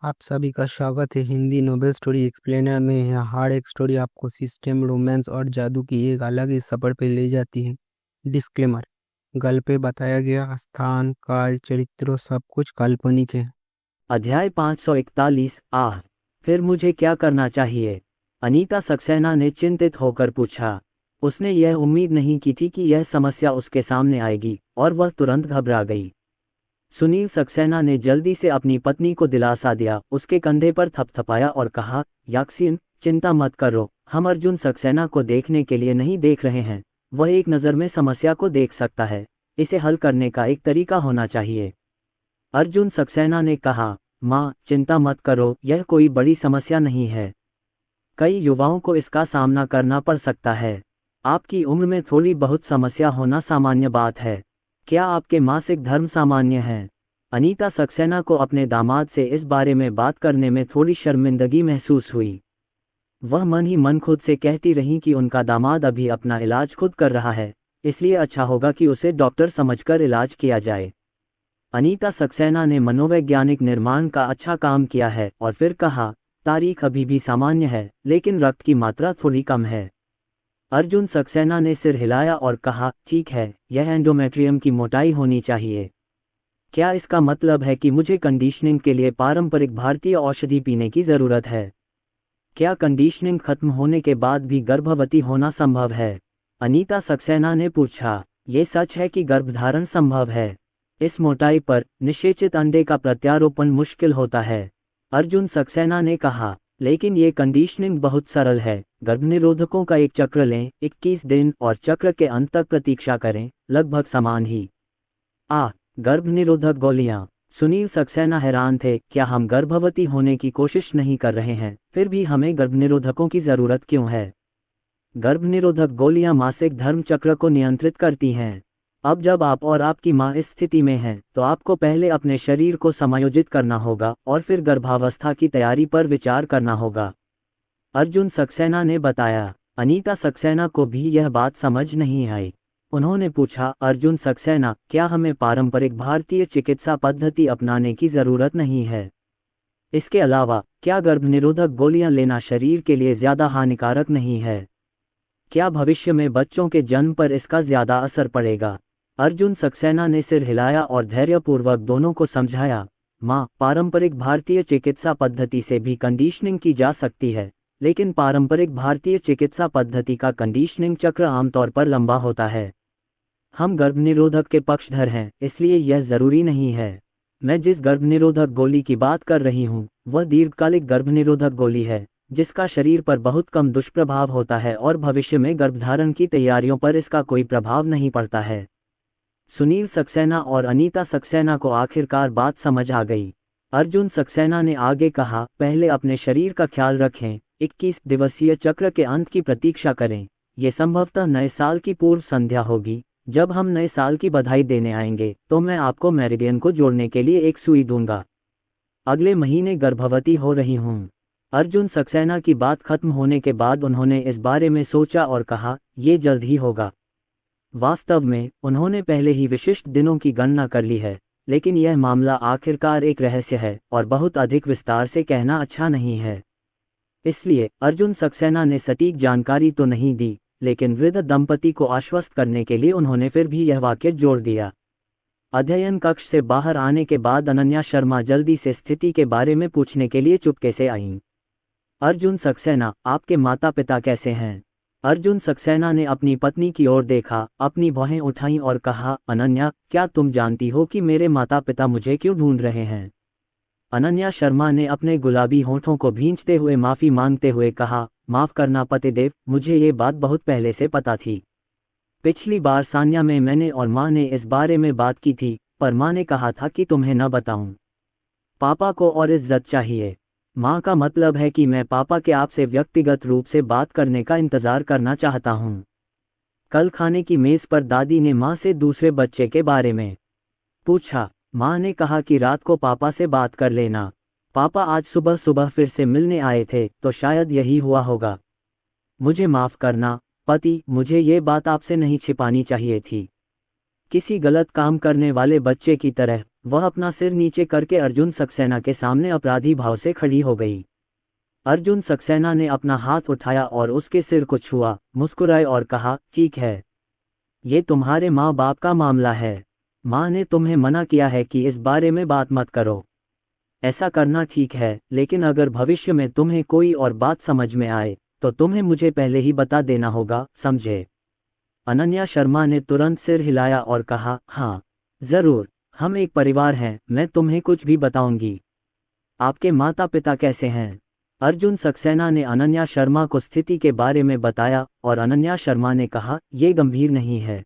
आप सभी का स्वागत है हिंदी नोबेल स्टोरी एक्सप्लेनर में। यहाँ हर एक स्टोरी आपको सिस्टम, रोमांस और जादू की एक अलग ही सफर पे ले जाती है। डिस्क्लेमर: गल्प पे बताया गया स्थान, काल, चरित्रों सब कुछ काल्पनिक है। अध्याय 541। फिर मुझे क्या करना चाहिए? अनीता सक्सेना ने चिंतित होकर पूछा। उसने यह उम्मीद नहीं की थी कि यह समस्या उसके सामने आएगी और वह तुरंत घबरा गई। सुनील सक्सेना ने जल्दी से अपनी पत्नी को दिलासा दिया, उसके कंधे पर थपथपाया और कहा, याक्सिन, चिंता मत करो, हम अर्जुन सक्सेना को देखने के लिए नहीं देख रहे हैं। वह एक नज़र में समस्या को देख सकता है। इसे हल करने का एक तरीका होना चाहिए। अर्जुन सक्सेना ने कहा, माँ, चिंता मत करो, यह कोई बड़ी समस्या नहीं है। कई युवाओं को इसका सामना करना पड़ सकता है। आपकी उम्र में थोड़ी बहुत समस्या होना सामान्य बात है। क्या आपके मासिक धर्म सामान्य हैं? अनीता सक्सेना को अपने दामाद से इस बारे में बात करने में थोड़ी शर्मिंदगी महसूस हुई। वह मन ही मन खुद से कहती रही कि उनका दामाद अभी अपना इलाज खुद कर रहा है, इसलिए अच्छा होगा कि उसे डॉक्टर समझकर इलाज किया जाए। अनीता सक्सेना ने मनोवैज्ञानिक निर्माण का अच्छा काम किया है और फिर कहा, तारीख अभी भी सामान्य है, लेकिन रक्त की मात्रा थोड़ी कम है। अर्जुन सक्सेना ने सिर हिलाया और कहा, ठीक है, यह एंडोमेट्रियम की मोटाई होनी चाहिए। क्या इसका मतलब है कि मुझे कंडीशनिंग के लिए पारंपरिक भारतीय औषधि पीने की ज़रूरत है? क्या कंडीशनिंग खत्म होने के बाद भी गर्भवती होना संभव है? अनीता सक्सेना ने पूछा। ये सच है कि गर्भधारण संभव है। इस मोटाई पर निषेचित अंडे का प्रत्यारोपण मुश्किल होता है। अर्जुन सक्सेना ने कहा, लेकिन ये कंडीशनिंग बहुत सरल है। गर्भनिरोधकों का एक चक्र लें, 21 दिन, और चक्र के अंत तक प्रतीक्षा करें, लगभग समान ही। गर्भनिरोधक गोलियां। सुनील सक्सेना हैरान थे, क्या हम गर्भवती होने की कोशिश नहीं कर रहे हैं, फिर भी हमें गर्भनिरोधकों की ज़रूरत क्यों है? गर्भनिरोधक गोलियां मासिक धर्म चक्र को नियंत्रित करती हैं। अब जब आप और आपकी मां इस स्थिति में हैं, तो आपको पहले अपने शरीर को समायोजित करना होगा और फिर गर्भावस्था की तैयारी पर विचार करना होगा। अर्जुन सक्सेना ने बताया। अनीता सक्सेना को भी यह बात समझ नहीं आई। उन्होंने पूछा, अर्जुन सक्सेना, क्या हमें पारंपरिक भारतीय चिकित्सा पद्धति अपनाने की ज़रूरत नहीं है? इसके अलावा, क्या गर्भनिरोधक गोलियां लेना शरीर के लिए ज़्यादा हानिकारक नहीं है? क्या भविष्य में बच्चों के जन्म पर इसका ज़्यादा असर पड़ेगा? अर्जुन सक्सेना ने सिर हिलाया और धैर्यपूर्वक दोनों को समझाया। माँ, पारंपरिक भारतीय चिकित्सा पद्धति से भी कंडीशनिंग की जा सकती है, लेकिन पारंपरिक भारतीय चिकित्सा पद्धति का कंडीशनिंग चक्र आमतौर पर लंबा होता है। हम गर्भनिरोधक के पक्षधर हैं, इसलिए यह ज़रूरी नहीं है। मैं जिस गर्भनिरोधक गोली की बात कर रही हूँ, वह दीर्घकालिक गर्भनिरोधक गोली है, जिसका शरीर पर बहुत कम दुष्प्रभाव होता है और भविष्य में गर्भधारण की तैयारियों पर इसका कोई प्रभाव नहीं पड़ता है। सुनील सक्सेना और अनीता सक्सेना को आखिरकार बात समझ आ गई। अर्जुन सक्सेना ने आगे कहा, पहले अपने शरीर का ख्याल रखें, 21 दिवसीय चक्र के अंत की प्रतीक्षा करें। ये संभवतः नए साल की पूर्व संध्या होगी। जब हम नए साल की बधाई देने आएंगे, तो मैं आपको मेरिडियन को जोड़ने के लिए एक सुई दूंगा। अगले महीने गर्भवती हो रही हूँ। अर्जुन सक्सेना की बात खत्म होने के बाद उन्होंने इस बारे में सोचा और कहा, यह जल्द ही होगा। वास्तव में, उन्होंने पहले ही विशिष्ट दिनों की गणना कर ली है, लेकिन यह मामला आखिरकार एक रहस्य है और बहुत अधिक विस्तार से कहना अच्छा नहीं है। इसलिए अर्जुन सक्सेना ने सटीक जानकारी तो नहीं दी, लेकिन वृद्ध दंपति को आश्वस्त करने के लिए उन्होंने फिर भी यह वाक्य जोड़ दिया। अध्ययन कक्ष से बाहर आने के बाद अनन्या शर्मा जल्दी से स्थिति के बारे में पूछने के लिए चुपके से आईं। अर्जुन सक्सेना, आपके माता पिता कैसे हैं? अर्जुन सक्सेना ने अपनी पत्नी की ओर देखा, अपनी भौहें उठाईं और कहा, अनन्या, क्या तुम जानती हो कि मेरे माता पिता मुझे क्यों ढूंढ रहे हैं? अनन्या शर्मा ने अपने गुलाबी होठों को भींचते हुए माफ़ी मांगते हुए कहा, माफ़ करना पतिदेव, मुझे ये बात बहुत पहले से पता थी। पिछली बार सान्या में मैंने और माँ ने इस बारे में बात की थी, पर माँ ने कहा था कि तुम्हें न बताऊं। पापा को और इज्जत चाहिए। माँ का मतलब है कि मैं पापा के आपसे व्यक्तिगत रूप से बात करने का इंतज़ार करना चाहता हूँ। कल खाने की मेज़ पर दादी ने माँ से दूसरे बच्चे के बारे में पूछा। माँ ने कहा कि रात को पापा से बात कर लेना। पापा आज सुबह सुबह फिर से मिलने आए थे, तो शायद यही हुआ होगा। मुझे माफ़ करना पति, मुझे ये बात आपसे नहीं छिपानी चाहिए थी। किसी गलत काम करने वाले बच्चे की तरह वह अपना सिर नीचे करके अर्जुन सक्सेना के सामने अपराधी भाव से खड़ी हो गई। अर्जुन सक्सेना ने अपना हाथ उठाया और उसके सिर को छुआ, मुस्कुराए और कहा, ठीक है, ये तुम्हारे माँ बाप का मामला है। माँ ने तुम्हें मना किया है कि इस बारे में बात मत करो। ऐसा करना ठीक है, लेकिन अगर भविष्य में तुम्हें कोई और बात समझ में आए तो तुम्हें मुझे पहले ही बता देना होगा, समझे? अनन्या शर्मा ने तुरंत सिर हिलाया और कहा, हाँ जरूर, हम एक परिवार हैं, मैं तुम्हें कुछ भी बताऊंगी। आपके माता पिता कैसे हैं? अर्जुन सक्सेना ने अनन्या शर्मा को स्थिति के बारे में बताया और अनन्या शर्मा ने कहा, ये गंभीर नहीं है।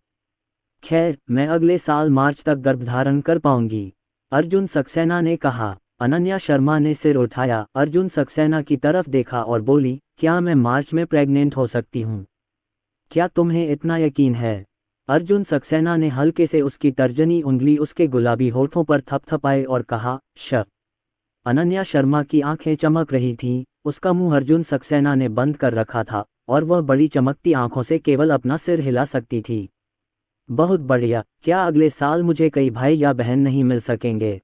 खैर, मैं अगले साल मार्च तक गर्भधारण कर पाऊंगी, अर्जुन सक्सेना ने कहा। अनन्या शर्मा ने सिर उठाया, अर्जुन सक्सेना की तरफ देखा और बोली, क्या मैं मार्च में प्रेग्नेंट हो सकती हूँ? क्या तुम्हें इतना यकीन है? अर्जुन सक्सेना ने हल्के से उसकी तर्जनी उंगली उसके गुलाबी होठों पर थपथपाए और कहा, श। अनन्या शर्मा की आंखें चमक रही थीं, उसका मुंह अर्जुन सक्सेना ने बंद कर रखा था और वह बड़ी चमकती आंखों से केवल अपना सिर हिला सकती थी। बहुत बढ़िया, क्या अगले साल मुझे कई भाई या बहन नहीं मिल सकेंगे?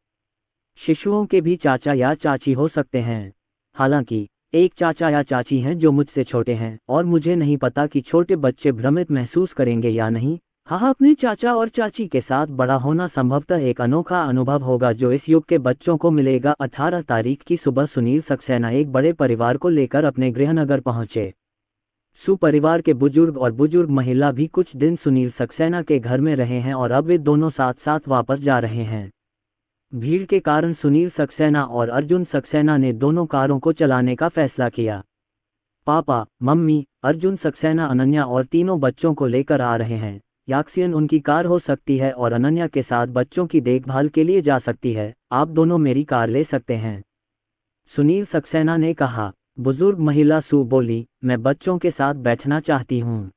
शिशुओं के भी चाचा या चाची हो सकते हैं। हालांकि एक चाचा या चाची हैं जो मुझसे छोटे हैं और मुझे नहीं पता कि छोटे बच्चे भ्रमित महसूस करेंगे या नहीं। हाँ, अपने चाचा और चाची के साथ बड़ा होना संभवतः एक अनोखा अनुभव होगा जो इस युग के बच्चों को मिलेगा। 18 तारीख की सुबह सुनील सक्सेना एक बड़े परिवार को लेकर अपने गृहनगर पहुंचे। सुपरिवार के बुजुर्ग और बुजुर्ग महिला भी कुछ दिन सुनील सक्सेना के घर में रहे हैं और अब वे दोनों साथ साथ वापस जा रहे हैं। भीड़ के कारण सुनील सक्सेना और अर्जुन सक्सेना ने दोनों कारों को चलाने का फैसला किया। पापा, मम्मी, अर्जुन सक्सेना अनन्या और तीनों बच्चों को लेकर आ रहे हैं। याक्सियन उनकी कार हो सकती है और अनन्या के साथ बच्चों की देखभाल के लिए जा सकती है। आप दोनों मेरी कार ले सकते हैं, सुनील सक्सेना ने कहा। बुजुर्ग महिला सू बोली, मैं बच्चों के साथ बैठना चाहती हूँ।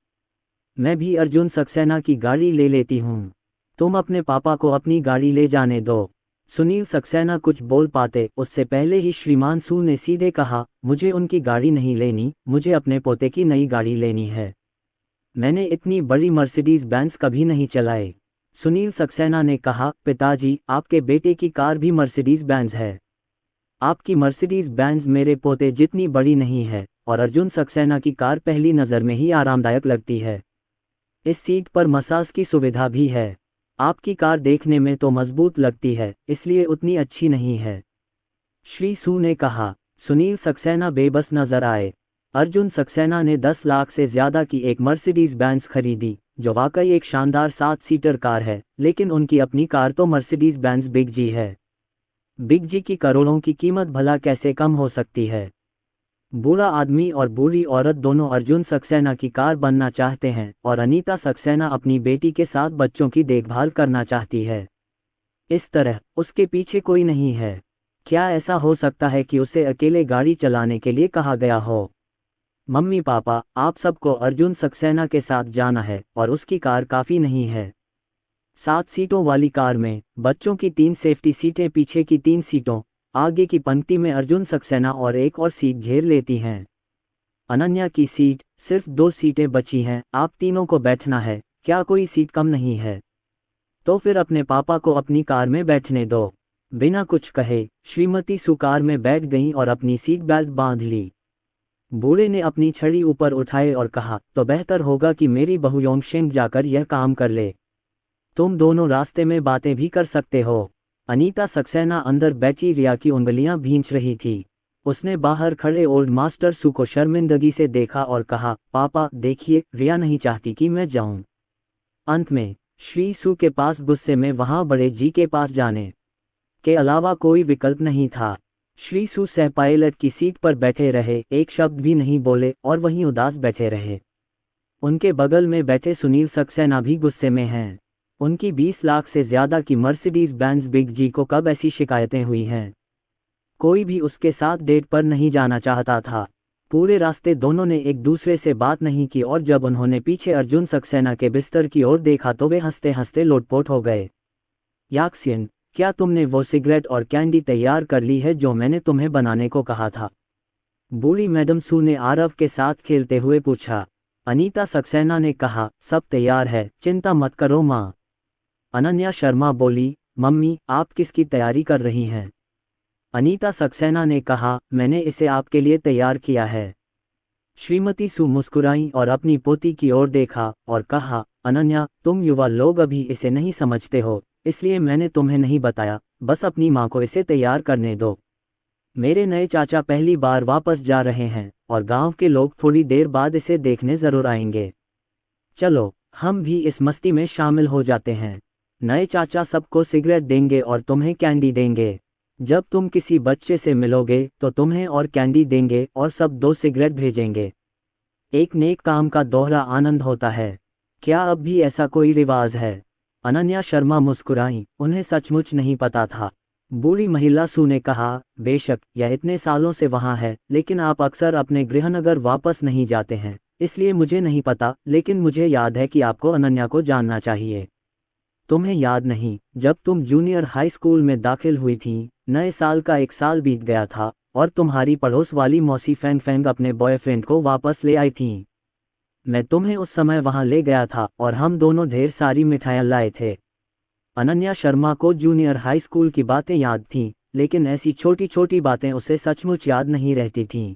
मैं भी अर्जुन सक्सेना की गाड़ी ले लेती हूँ। तुम अपने पापा को अपनी गाड़ी ले जाने दो। सुनील सक्सेना कुछ बोल पाते उससे पहले ही श्रीमान सू ने सीधे कहा, मुझे उनकी गाड़ी नहीं लेनी, मुझे अपने पोते की नई गाड़ी लेनी है। मैंने इतनी बड़ी मर्सिडीज बेंज कभी नहीं चलाई। सुनील सक्सेना ने कहा, पिताजी, आपके बेटे की कार भी मर्सिडीज बेंज है। आपकी मर्सिडीज बेंज मेरे पोते जितनी बड़ी नहीं है और अर्जुन सक्सेना की कार पहली नज़र में ही आरामदायक लगती है। इस सीट पर मसाज की सुविधा भी है। आपकी कार देखने में तो मजबूत लगती है, इसलिए उतनी अच्छी नहीं है, श्री सू ने कहा। सुनील सक्सेना बेबस नजर आए। अर्जुन सक्सेना ने 10 लाख से ज्यादा की एक मर्सिडीज बेंज खरीदी, जो वाकई एक शानदार 7 सीटर कार है, लेकिन उनकी अपनी कार तो मर्सिडीज बेंज बिग जी है। बिग जी की करोड़ों की कीमत भला कैसे कम हो सकती है? बूढ़ा आदमी और बूढ़ी औरत दोनों अर्जुन सक्सेना की कार बनना चाहते हैं और अनीता सक्सेना अपनी बेटी के साथ बच्चों की देखभाल करना चाहती है। इस तरह उसके पीछे कोई नहीं है। क्या ऐसा हो सकता है कि उसे अकेले गाड़ी चलाने के लिए कहा गया हो? मम्मी पापा, आप सबको अर्जुन सक्सेना के साथ जाना है और उसकी कार काफ़ी नहीं है। 7 सीटों वाली कार में बच्चों की 3 सेफ्टी सीटें पीछे की 3 सीटों, आगे की पंक्ति में अर्जुन सक्सेना और एक और सीट घेर लेती हैं। अनन्या की सीट, सिर्फ 2 सीटें बची हैं, आप तीनों को बैठना है, क्या कोई सीट कम नहीं है? तो फिर अपने पापा को अपनी कार में बैठने दो। बिना कुछ कहे श्रीमती सू कार में बैठ गईं और अपनी सीट बेल्ट बांध ली। बूढ़े ने अपनी छड़ी ऊपर उठाई और कहा, तो बेहतर होगा कि मेरी बहू योंगशेंग जाकर यह काम कर ले। तुम दोनों रास्ते में बातें भी कर सकते हो। अनीता सक्सेना अंदर बैठी रिया की उंगलियां भींच रही थी। उसने बाहर खड़े ओल्ड मास्टर सू को शर्मिंदगी से देखा और कहा, पापा देखिए, रिया नहीं चाहती कि मैं जाऊं। अंत में श्री सू के पास गुस्से में वहां बड़े जी के पास जाने के अलावा कोई विकल्प नहीं था। श्री सू सह पायलट की सीट पर बैठे रहे, एक शब्द भी नहीं बोले और वहीं उदास बैठे रहे। उनके बगल में बैठे सुनील सक्सेना भी गुस्से में हैं। उनकी 20 लाख से ज्यादा की मर्सिडीज बेंज बिग जी को कब ऐसी शिकायतें हुई हैं? कोई भी उसके साथ डेट पर नहीं जाना चाहता था। पूरे रास्ते दोनों ने एक दूसरे से बात नहीं की और जब उन्होंने पीछे अर्जुन सक्सेना के बिस्तर की ओर देखा तो वे हंसते हंसते लोटपोट हो गए। याक्सियन, क्या तुमने वो सिगरेट और कैंडी तैयार कर ली है जो मैंने तुम्हें बनाने को कहा था? बूढ़ी मैडम सू ने आरव के साथ खेलते हुए पूछा। अनीता सक्सेना ने कहा, सब तैयार है, चिंता मत करो माँ। अनन्या शर्मा बोली, मम्मी, आप किसकी तैयारी कर रही हैं? अनीता सक्सेना ने कहा, मैंने इसे आपके लिए तैयार किया है। श्रीमती सु मुस्कुराई और अपनी पोती की ओर देखा और कहा, अनन्या, तुम युवा लोग अभी इसे नहीं समझते हो, इसलिए मैंने तुम्हें नहीं बताया, बस अपनी माँ को इसे तैयार करने दो। मेरे नए चाचा पहली बार वापस जा रहे हैं और गांव के लोग थोड़ी देर बाद इसे देखने ज़रूर आएंगे। चलो, हम भी इस मस्ती में शामिल हो जाते हैं। नए चाचा सबको सिगरेट देंगे और तुम्हें कैंडी देंगे। जब तुम किसी बच्चे से मिलोगे तो तुम्हें और कैंडी देंगे और सब 2 सिगरेट भेजेंगे। एक नेक काम का दोहरा आनंद होता है। क्या अब भी ऐसा कोई रिवाज है? अनन्या शर्मा मुस्कुराई, उन्हें सचमुच नहीं पता था। बूढ़ी महिला सू ने कहा, बेशक यह इतने सालों से वहाँ है, लेकिन आप अक्सर अपने गृहनगर वापस नहीं जाते हैं, इसलिए मुझे नहीं पता, लेकिन मुझे याद है कि आपको अनन्या को जानना चाहिए। तुम्हें याद नहीं, जब तुम जूनियर हाई स्कूल में दाखिल हुई थी, नए साल का 1 साल बीत गया था और तुम्हारी पड़ोस वाली मौसी फैंग फैंग अपने बॉयफ्रेंड को वापस ले आई थी। मैं तुम्हें उस समय वहां ले गया था और हम दोनों ढेर सारी मिठाइयाँ लाए थे। अनन्या शर्मा को जूनियर हाई स्कूल की बातें याद थीं, लेकिन ऐसी छोटी छोटी बातें उसे सचमुच याद नहीं रहती थीं।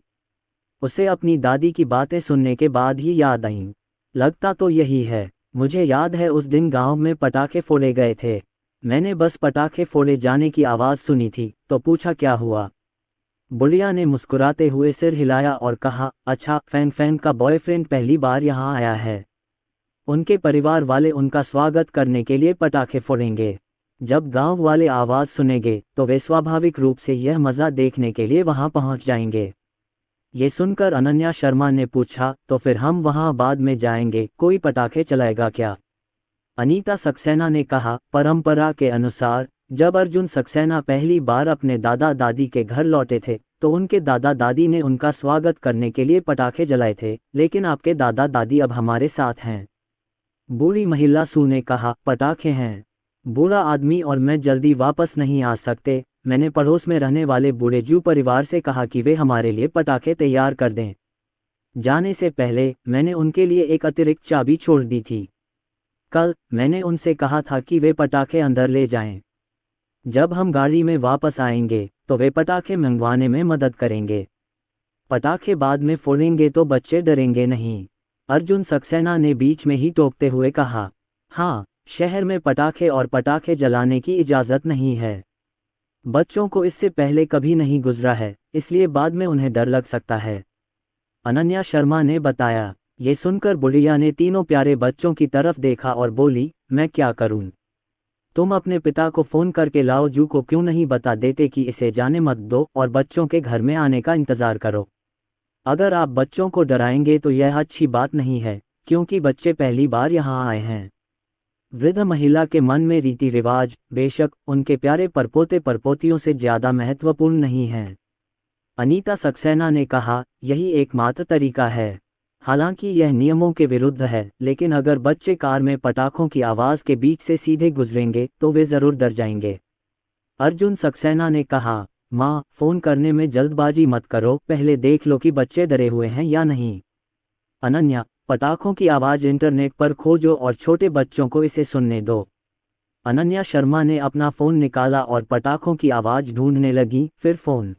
उसे अपनी दादी की बातें सुनने के बाद ही याद आईं। लगता तो यही है। मुझे याद है उस दिन गांव में पटाखे फोड़े गए थे। मैंने बस पटाखे फोड़े जाने की आवाज़ सुनी थी तो पूछा क्या हुआ। बुढ़िया ने मुस्कुराते हुए सिर हिलाया और कहा, अच्छा, फैंग फैंग का बॉयफ्रेंड पहली बार यहाँ आया है। उनके परिवार वाले उनका स्वागत करने के लिए पटाखे फोड़ेंगे। जब गांव वाले आवाज़ सुनेंगे तो वे स्वाभाविक रूप से यह मज़ा देखने के लिए वहां पहुंच जाएंगे। ये सुनकर अनन्या शर्मा ने पूछा, तो फिर हम वहां बाद में जाएंगे, कोई पटाखे चलाएगा क्या? अनीता सक्सेना ने कहा, परंपरा के अनुसार जब अर्जुन सक्सेना पहली बार अपने दादा दादी के घर लौटे थे तो उनके दादा दादी ने उनका स्वागत करने के लिए पटाखे जलाए थे, लेकिन आपके दादा दादी अब हमारे साथ हैं। बूढ़ी महिला सू ने कहा, पटाखे हैं। बूढ़ा आदमी और मैं जल्दी वापस नहीं आ सकते। मैंने पड़ोस में रहने वाले बूढ़े जू परिवार से कहा कि वे हमारे लिए पटाखे तैयार कर दें। जाने से पहले मैंने उनके लिए एक अतिरिक्त चाबी छोड़ दी थी। कल मैंने उनसे कहा था कि वे पटाखे अंदर ले जाएं। जब हम गाड़ी में वापस आएंगे तो वे पटाखे मंगवाने में मदद करेंगे। पटाखे बाद में फोड़ेंगे तो बच्चे डरेंगे नहीं। अर्जुन सक्सेना ने बीच में ही टोकते हुए कहा, हाँ, शहर में पटाखे और पटाखे जलाने की इजाज़त नहीं है। बच्चों को इससे पहले कभी नहीं गुजरा है, इसलिए बाद में उन्हें डर लग सकता है। अनन्या शर्मा ने बताया। ये सुनकर बुढ़िया ने तीनों प्यारे बच्चों की तरफ देखा और बोली, मैं क्या करूं? तुम अपने पिता को फ़ोन करके लाओ जू को क्यों नहीं बता देते कि इसे जाने मत दो और बच्चों के घर में आने का इंतज़ार करो। अगर आप बच्चों को डराएंगे तो यह अच्छी बात नहीं है, क्योंकि बच्चे पहली बार यहाँ आए हैं। वृद्ध महिला के मन में रीति रिवाज बेशक उनके प्यारे परपोते परपोतियों से ज़्यादा महत्वपूर्ण नहीं हैं। अनीता सक्सेना ने कहा, यही एकमात्र तरीका है। हालांकि यह नियमों के विरुद्ध है, लेकिन अगर बच्चे कार में पटाखों की आवाज़ के बीच से सीधे गुजरेंगे तो वे ज़रूर डर जाएंगे। अर्जुन सक्सेना ने कहा, माँ, फ़ोन करने में जल्दबाजी मत करो, पहले देख लो कि बच्चे डरे हुए हैं या नहीं। अनन्या, पटाखों की आवाज़ इंटरनेट पर खोजो और छोटे बच्चों को इसे सुनने दो। अनन्या शर्मा ने अपना फ़ोन निकाला और पटाखों की आवाज़ ढूंढने लगी, फिर फ़ोन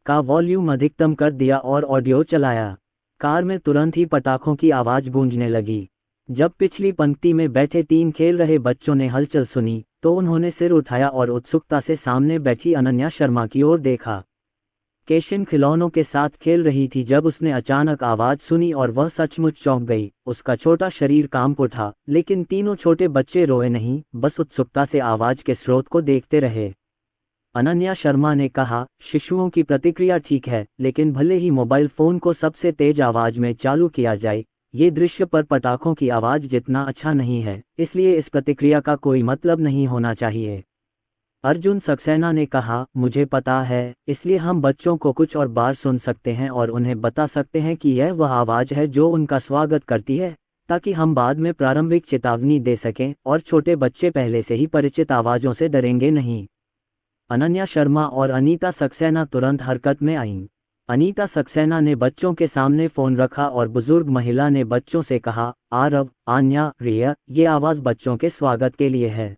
का वॉल्यूम अधिकतम कर दिया और ऑडियो चलाया। कार में तुरंत ही पटाखों की आवाज़ गूंजने लगी। जब पिछली पंक्ति में बैठे 3 खेल रहे बच्चों ने हलचल सुनी तो उन्होंने सिर उठाया और उत्सुकता से सामने बैठी अनन्या शर्मा की ओर देखा। केशिन खिलौनों के साथ खेल रही थी जब उसने अचानक आवाज़ सुनी और वह सचमुच चौंक गई। उसका छोटा शरीर कांप उठा, लेकिन तीनों छोटे बच्चे रोए नहीं, बस उत्सुकता से आवाज़ के स्रोत को देखते रहे। अनन्या शर्मा ने कहा, शिशुओं की प्रतिक्रिया ठीक है, लेकिन भले ही मोबाइल फ़ोन को सबसे तेज आवाज़ में चालू किया जाए, ये दृश्य पर पटाखों की आवाज़ जितना अच्छा नहीं है, इसलिए इस प्रतिक्रिया का कोई मतलब नहीं होना चाहिए। अर्जुन सक्सेना ने कहा, मुझे पता है, इसलिए हम बच्चों को कुछ और बार सुन सकते हैं और उन्हें बता सकते हैं कि यह वह आवाज़ है जो उनका स्वागत करती है, ताकि हम बाद में प्रारंभिक चेतावनी दे सकें और छोटे बच्चे पहले से ही परिचित आवाज़ों से डरेंगे नहीं। अनन्या शर्मा और अनीता सक्सेना तुरंत हरकत में आईं। अनीता सक्सेना ने बच्चों के सामने फ़ोन रखा और बुजुर्ग महिला ने बच्चों से कहा, आरव, आन्या, रिया, ये आवाज़ बच्चों के स्वागत के लिए है।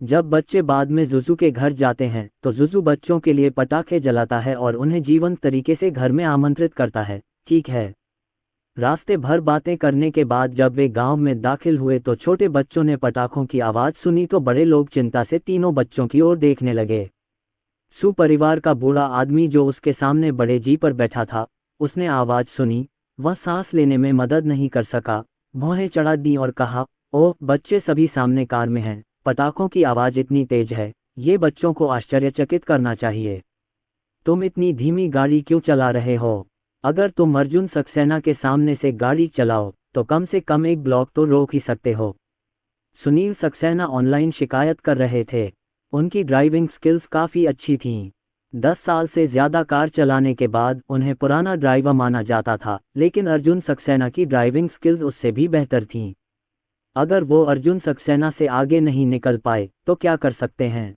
जब बच्चे बाद में जुजू के घर जाते हैं तो जुजू बच्चों के लिए पटाखे जलाता है और उन्हें जीवंत तरीके से घर में आमंत्रित करता है। ठीक है। रास्ते भर बातें करने के बाद जब वे गांव में दाखिल हुए तो छोटे बच्चों ने पटाखों की आवाज़ सुनी तो बड़े लोग चिंता से तीनों बच्चों की ओर देखने लगे। सू परिवार का बूढ़ा आदमी जो उसके सामने बड़े जी पर बैठा था, उसने आवाज़ सुनी। वह सांस लेने में मदद नहीं कर सका, भौहें चढ़ा दी और कहा, ओह बच्चे सभी सामने कार में हैं, पटाखों की आवाज़ इतनी तेज है, ये बच्चों को आश्चर्यचकित करना चाहिए। तुम इतनी धीमी गाड़ी क्यों चला रहे हो? अगर तुम अर्जुन सक्सेना के सामने से गाड़ी चलाओ तो कम से कम एक ब्लॉक तो रोक ही सकते हो। सुनील सक्सेना ऑनलाइन शिकायत कर रहे थे। उनकी ड्राइविंग स्किल्स काफ़ी अच्छी थीं। 10 साल से ज़्यादा कार चलाने के बाद उन्हें पुराना ड्राइवर माना जाता था, लेकिन अर्जुन सक्सेना की ड्राइविंग स्किल्स उससे भी बेहतर थीं। अगर वो अर्जुन सक्सेना से आगे नहीं निकल पाए तो क्या कर सकते हैं?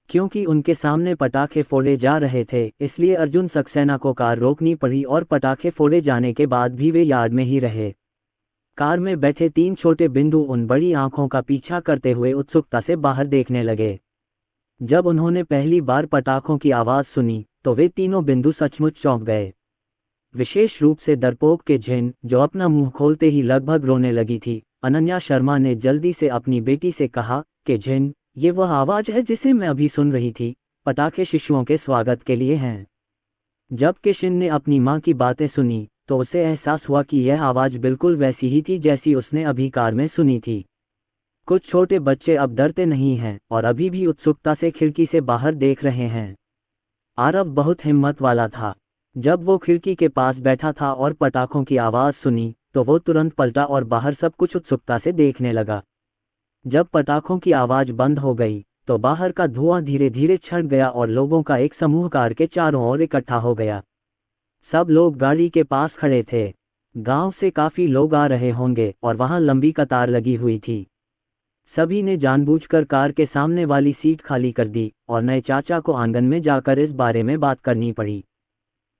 क्योंकि उनके सामने पटाखे फोड़े जा रहे थे, इसलिए अर्जुन सक्सेना को कार रोकनी पड़ी और पटाखे फोड़े जाने के बाद भी वे यार्ड में ही रहे। कार में बैठे 3 छोटे बिंदु उन बड़ी आंखों का पीछा करते हुए उत्सुकता से बाहर देखने लगे। जब उन्होंने पहली बार पटाखों की आवाज़ सुनी तो वे तीनों बिंदु सचमुच चौंक गए। विशेष रूप से डरपोक के जिन, जो अपना मुंह खोलते ही लगभग रोने लगी थी। अनन्या शर्मा ने जल्दी से अपनी बेटी से कहा कि जिन, ये वह आवाज़ है जिसे मैं अभी सुन रही थी, पटाखे शिशुओं के स्वागत के लिए हैं। जब किशन ने अपनी माँ की बातें सुनी तो उसे एहसास हुआ कि यह आवाज़ बिल्कुल वैसी ही थी जैसी उसने अभी कार में सुनी थी। कुछ छोटे बच्चे अब डरते नहीं हैं और अभी भी उत्सुकता से खिड़की से बाहर देख रहे हैं। आरव बहुत हिम्मत वाला था। जब वो खिड़की के पास बैठा था और पटाखों की आवाज़ सुनी तो वो तुरंत पलटा और बाहर सब कुछ उत्सुकता से देखने लगा। जब पटाखों की आवाज़ बंद हो गई तो बाहर का धुआं धीरे धीरे छट गया और लोगों का एक समूह कार के चारों ओर इकट्ठा हो गया। सब लोग गाड़ी के पास खड़े थे। गांव से काफ़ी लोग आ रहे होंगे और वहां लंबी कतार लगी हुई थी। सभी ने जानबूझकर कार के सामने वाली सीट खाली कर दी और नए चाचा को आंगन में जाकर इस बारे में बात करनी पड़ी।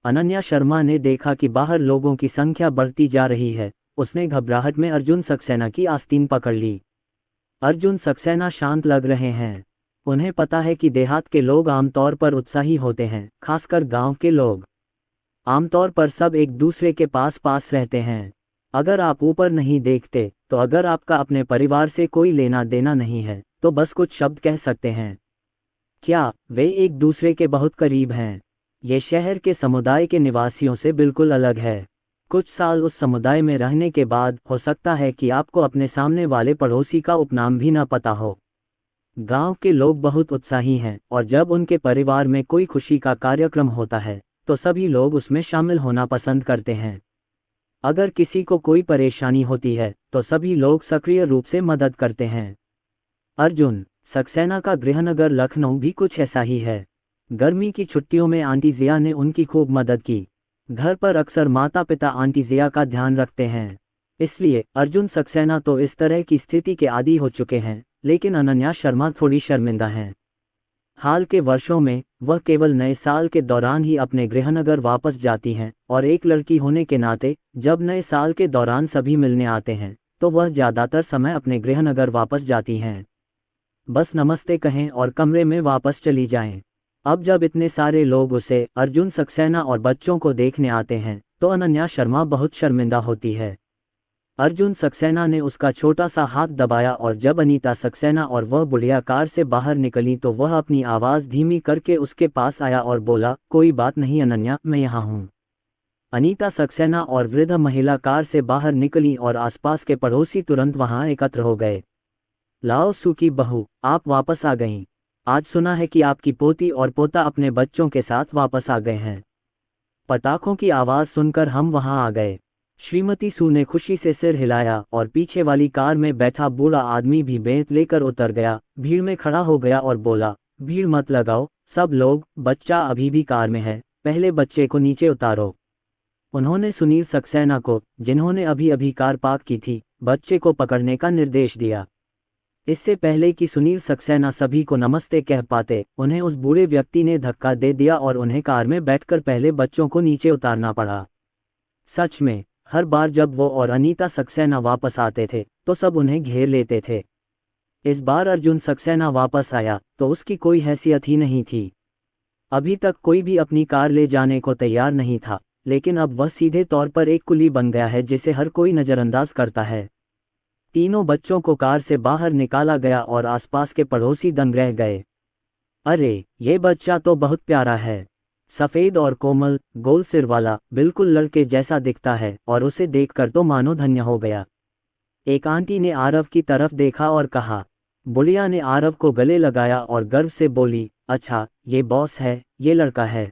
अनन्या शर्मा ने देखा कि बाहर लोगों की संख्या बढ़ती जा रही है। उसने घबराहट में अर्जुन सक्सेना की आस्तीन पकड़ ली। अर्जुन सक्सेना शांत लग रहे हैं। उन्हें पता है कि देहात के लोग आमतौर पर उत्साही होते हैं, खासकर गांव के लोग। आमतौर पर सब एक दूसरे के पास पास रहते हैं। अगर आप ऊपर नहीं देखते तो अगर आपका अपने परिवार से कोई लेना देना नहीं है तो बस कुछ शब्द कह सकते हैं। क्या वे एक दूसरे के बहुत करीब हैं? ये शहर के समुदाय के निवासियों से बिल्कुल अलग है। कुछ साल उस समुदाय में रहने के बाद हो सकता है कि आपको अपने सामने वाले पड़ोसी का उपनाम भी न पता हो। गांव के लोग बहुत उत्साही हैं और जब उनके परिवार में कोई खुशी का कार्यक्रम होता है तो सभी लोग उसमें शामिल होना पसंद करते हैं। अगर किसी को कोई परेशानी होती है तो सभी लोग सक्रिय रूप से मदद करते हैं। अर्जुन सक्सेना का गृहनगर लखनऊ भी कुछ ऐसा ही है। गर्मी की छुट्टियों में आंटी जिया ने उनकी खूब मदद की। घर पर अक्सर माता पिता आंटी जिया का ध्यान रखते हैं, इसलिए अर्जुन सक्सेना तो इस तरह की स्थिति के आदी हो चुके हैं, लेकिन अनन्या शर्मा थोड़ी शर्मिंदा हैं। हाल के वर्षों में वह केवल नए साल के दौरान ही अपने गृहनगर वापस जाती हैं और एक लड़की होने के नाते जब नए साल के दौरान सभी मिलने आते हैं तो वह ज़्यादातर समय अपने गृहनगर वापस जाती हैं। बस नमस्ते कहें और कमरे में वापस चली जाएं। अब जब इतने सारे लोग उसे, अर्जुन सक्सेना और बच्चों को देखने आते हैं तो अनन्या शर्मा बहुत शर्मिंदा होती है। अर्जुन सक्सेना ने उसका छोटा सा हाथ दबाया और जब अनीता सक्सेना और वह बुढ़िया कार से बाहर निकली तो वह अपनी आवाज़ धीमी करके उसके पास आया और बोला, कोई बात नहीं अनन्या, मैं यहाँ हूँ। अनीता सक्सेना और वृद्ध महिला कार से बाहर निकली और आसपास के पड़ोसी तुरंत वहाँ एकत्र हो गए। लाओ सू की बहू, आप वापस आ गईं। आज सुना है कि आपकी पोती और पोता अपने बच्चों के साथ वापस आ गए हैं। पटाखों की आवाज़ सुनकर हम वहाँ आ गए। श्रीमती सू ने खुशी से सिर हिलाया और पीछे वाली कार में बैठा बूढ़ा आदमी भी बेंत लेकर उतर गया, भीड़ में खड़ा हो गया और बोला, भीड़ मत लगाओ सब लोग, बच्चा अभी भी कार में है, पहले बच्चे को नीचे उतारो। उन्होंने सुनील सक्सेना को, जिन्होंने अभी अभी कार पार्क की थी, बच्चे को पकड़ने का निर्देश दिया। इससे पहले कि सुनील सक्सेना सभी को नमस्ते कह पाते, उन्हें उस बूढ़े व्यक्ति ने धक्का दे दिया और उन्हें कार में बैठकर पहले बच्चों को नीचे उतारना पड़ा। सच में हर बार जब वो और अनीता सक्सेना वापस आते थे तो सब उन्हें घेर लेते थे। इस बार अर्जुन सक्सेना वापस आया तो उसकी कोई हैसियत ही नहीं थी। अभी तक कोई भी अपनी कार ले जाने को तैयार नहीं था, लेकिन अब वह सीधे तौर पर एक कुली बन गया है जिसे हर कोई नज़रअंदाज करता है। तीनों बच्चों को कार से बाहर निकाला गया और आसपास के पड़ोसी दंग रह गए। अरे, ये बच्चा तो बहुत प्यारा है। सफ़ेद और कोमल, गोल सिर वाला, बिल्कुल लड़के जैसा दिखता है और उसे देखकर तो मानो धन्य हो गया। एक आंटी ने आरव की तरफ देखा और कहा। बुढ़िया ने आरव को गले लगाया और गर्व से बोली, अच्छा, ये बॉस है, ये लड़का है।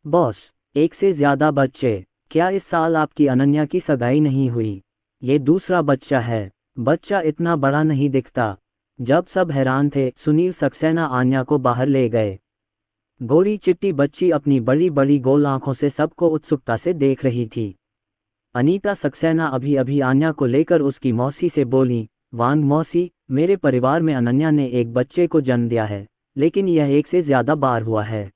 बॉस, एक से ज़्यादा बच्चे? क्या इस साल आपकी अनन्या की सगाई नहीं हुई? ये दूसरा बच्चा है। बच्चा इतना बड़ा नहीं दिखता। जब सब हैरान थे, सुनील सक्सेना आन्या को बाहर ले गए। गोरी चिट्टी बच्ची अपनी बड़ी बड़ी गोल आंखों से सबको उत्सुकता से देख रही थी। अनीता सक्सेना अभी अभी आन्या को लेकर उसकी मौसी से बोली, वांग मौसी, मेरे परिवार में अनन्या ने एक बच्चे को जन्म दिया है, लेकिन यह एक से ज़्यादा बार हुआ है।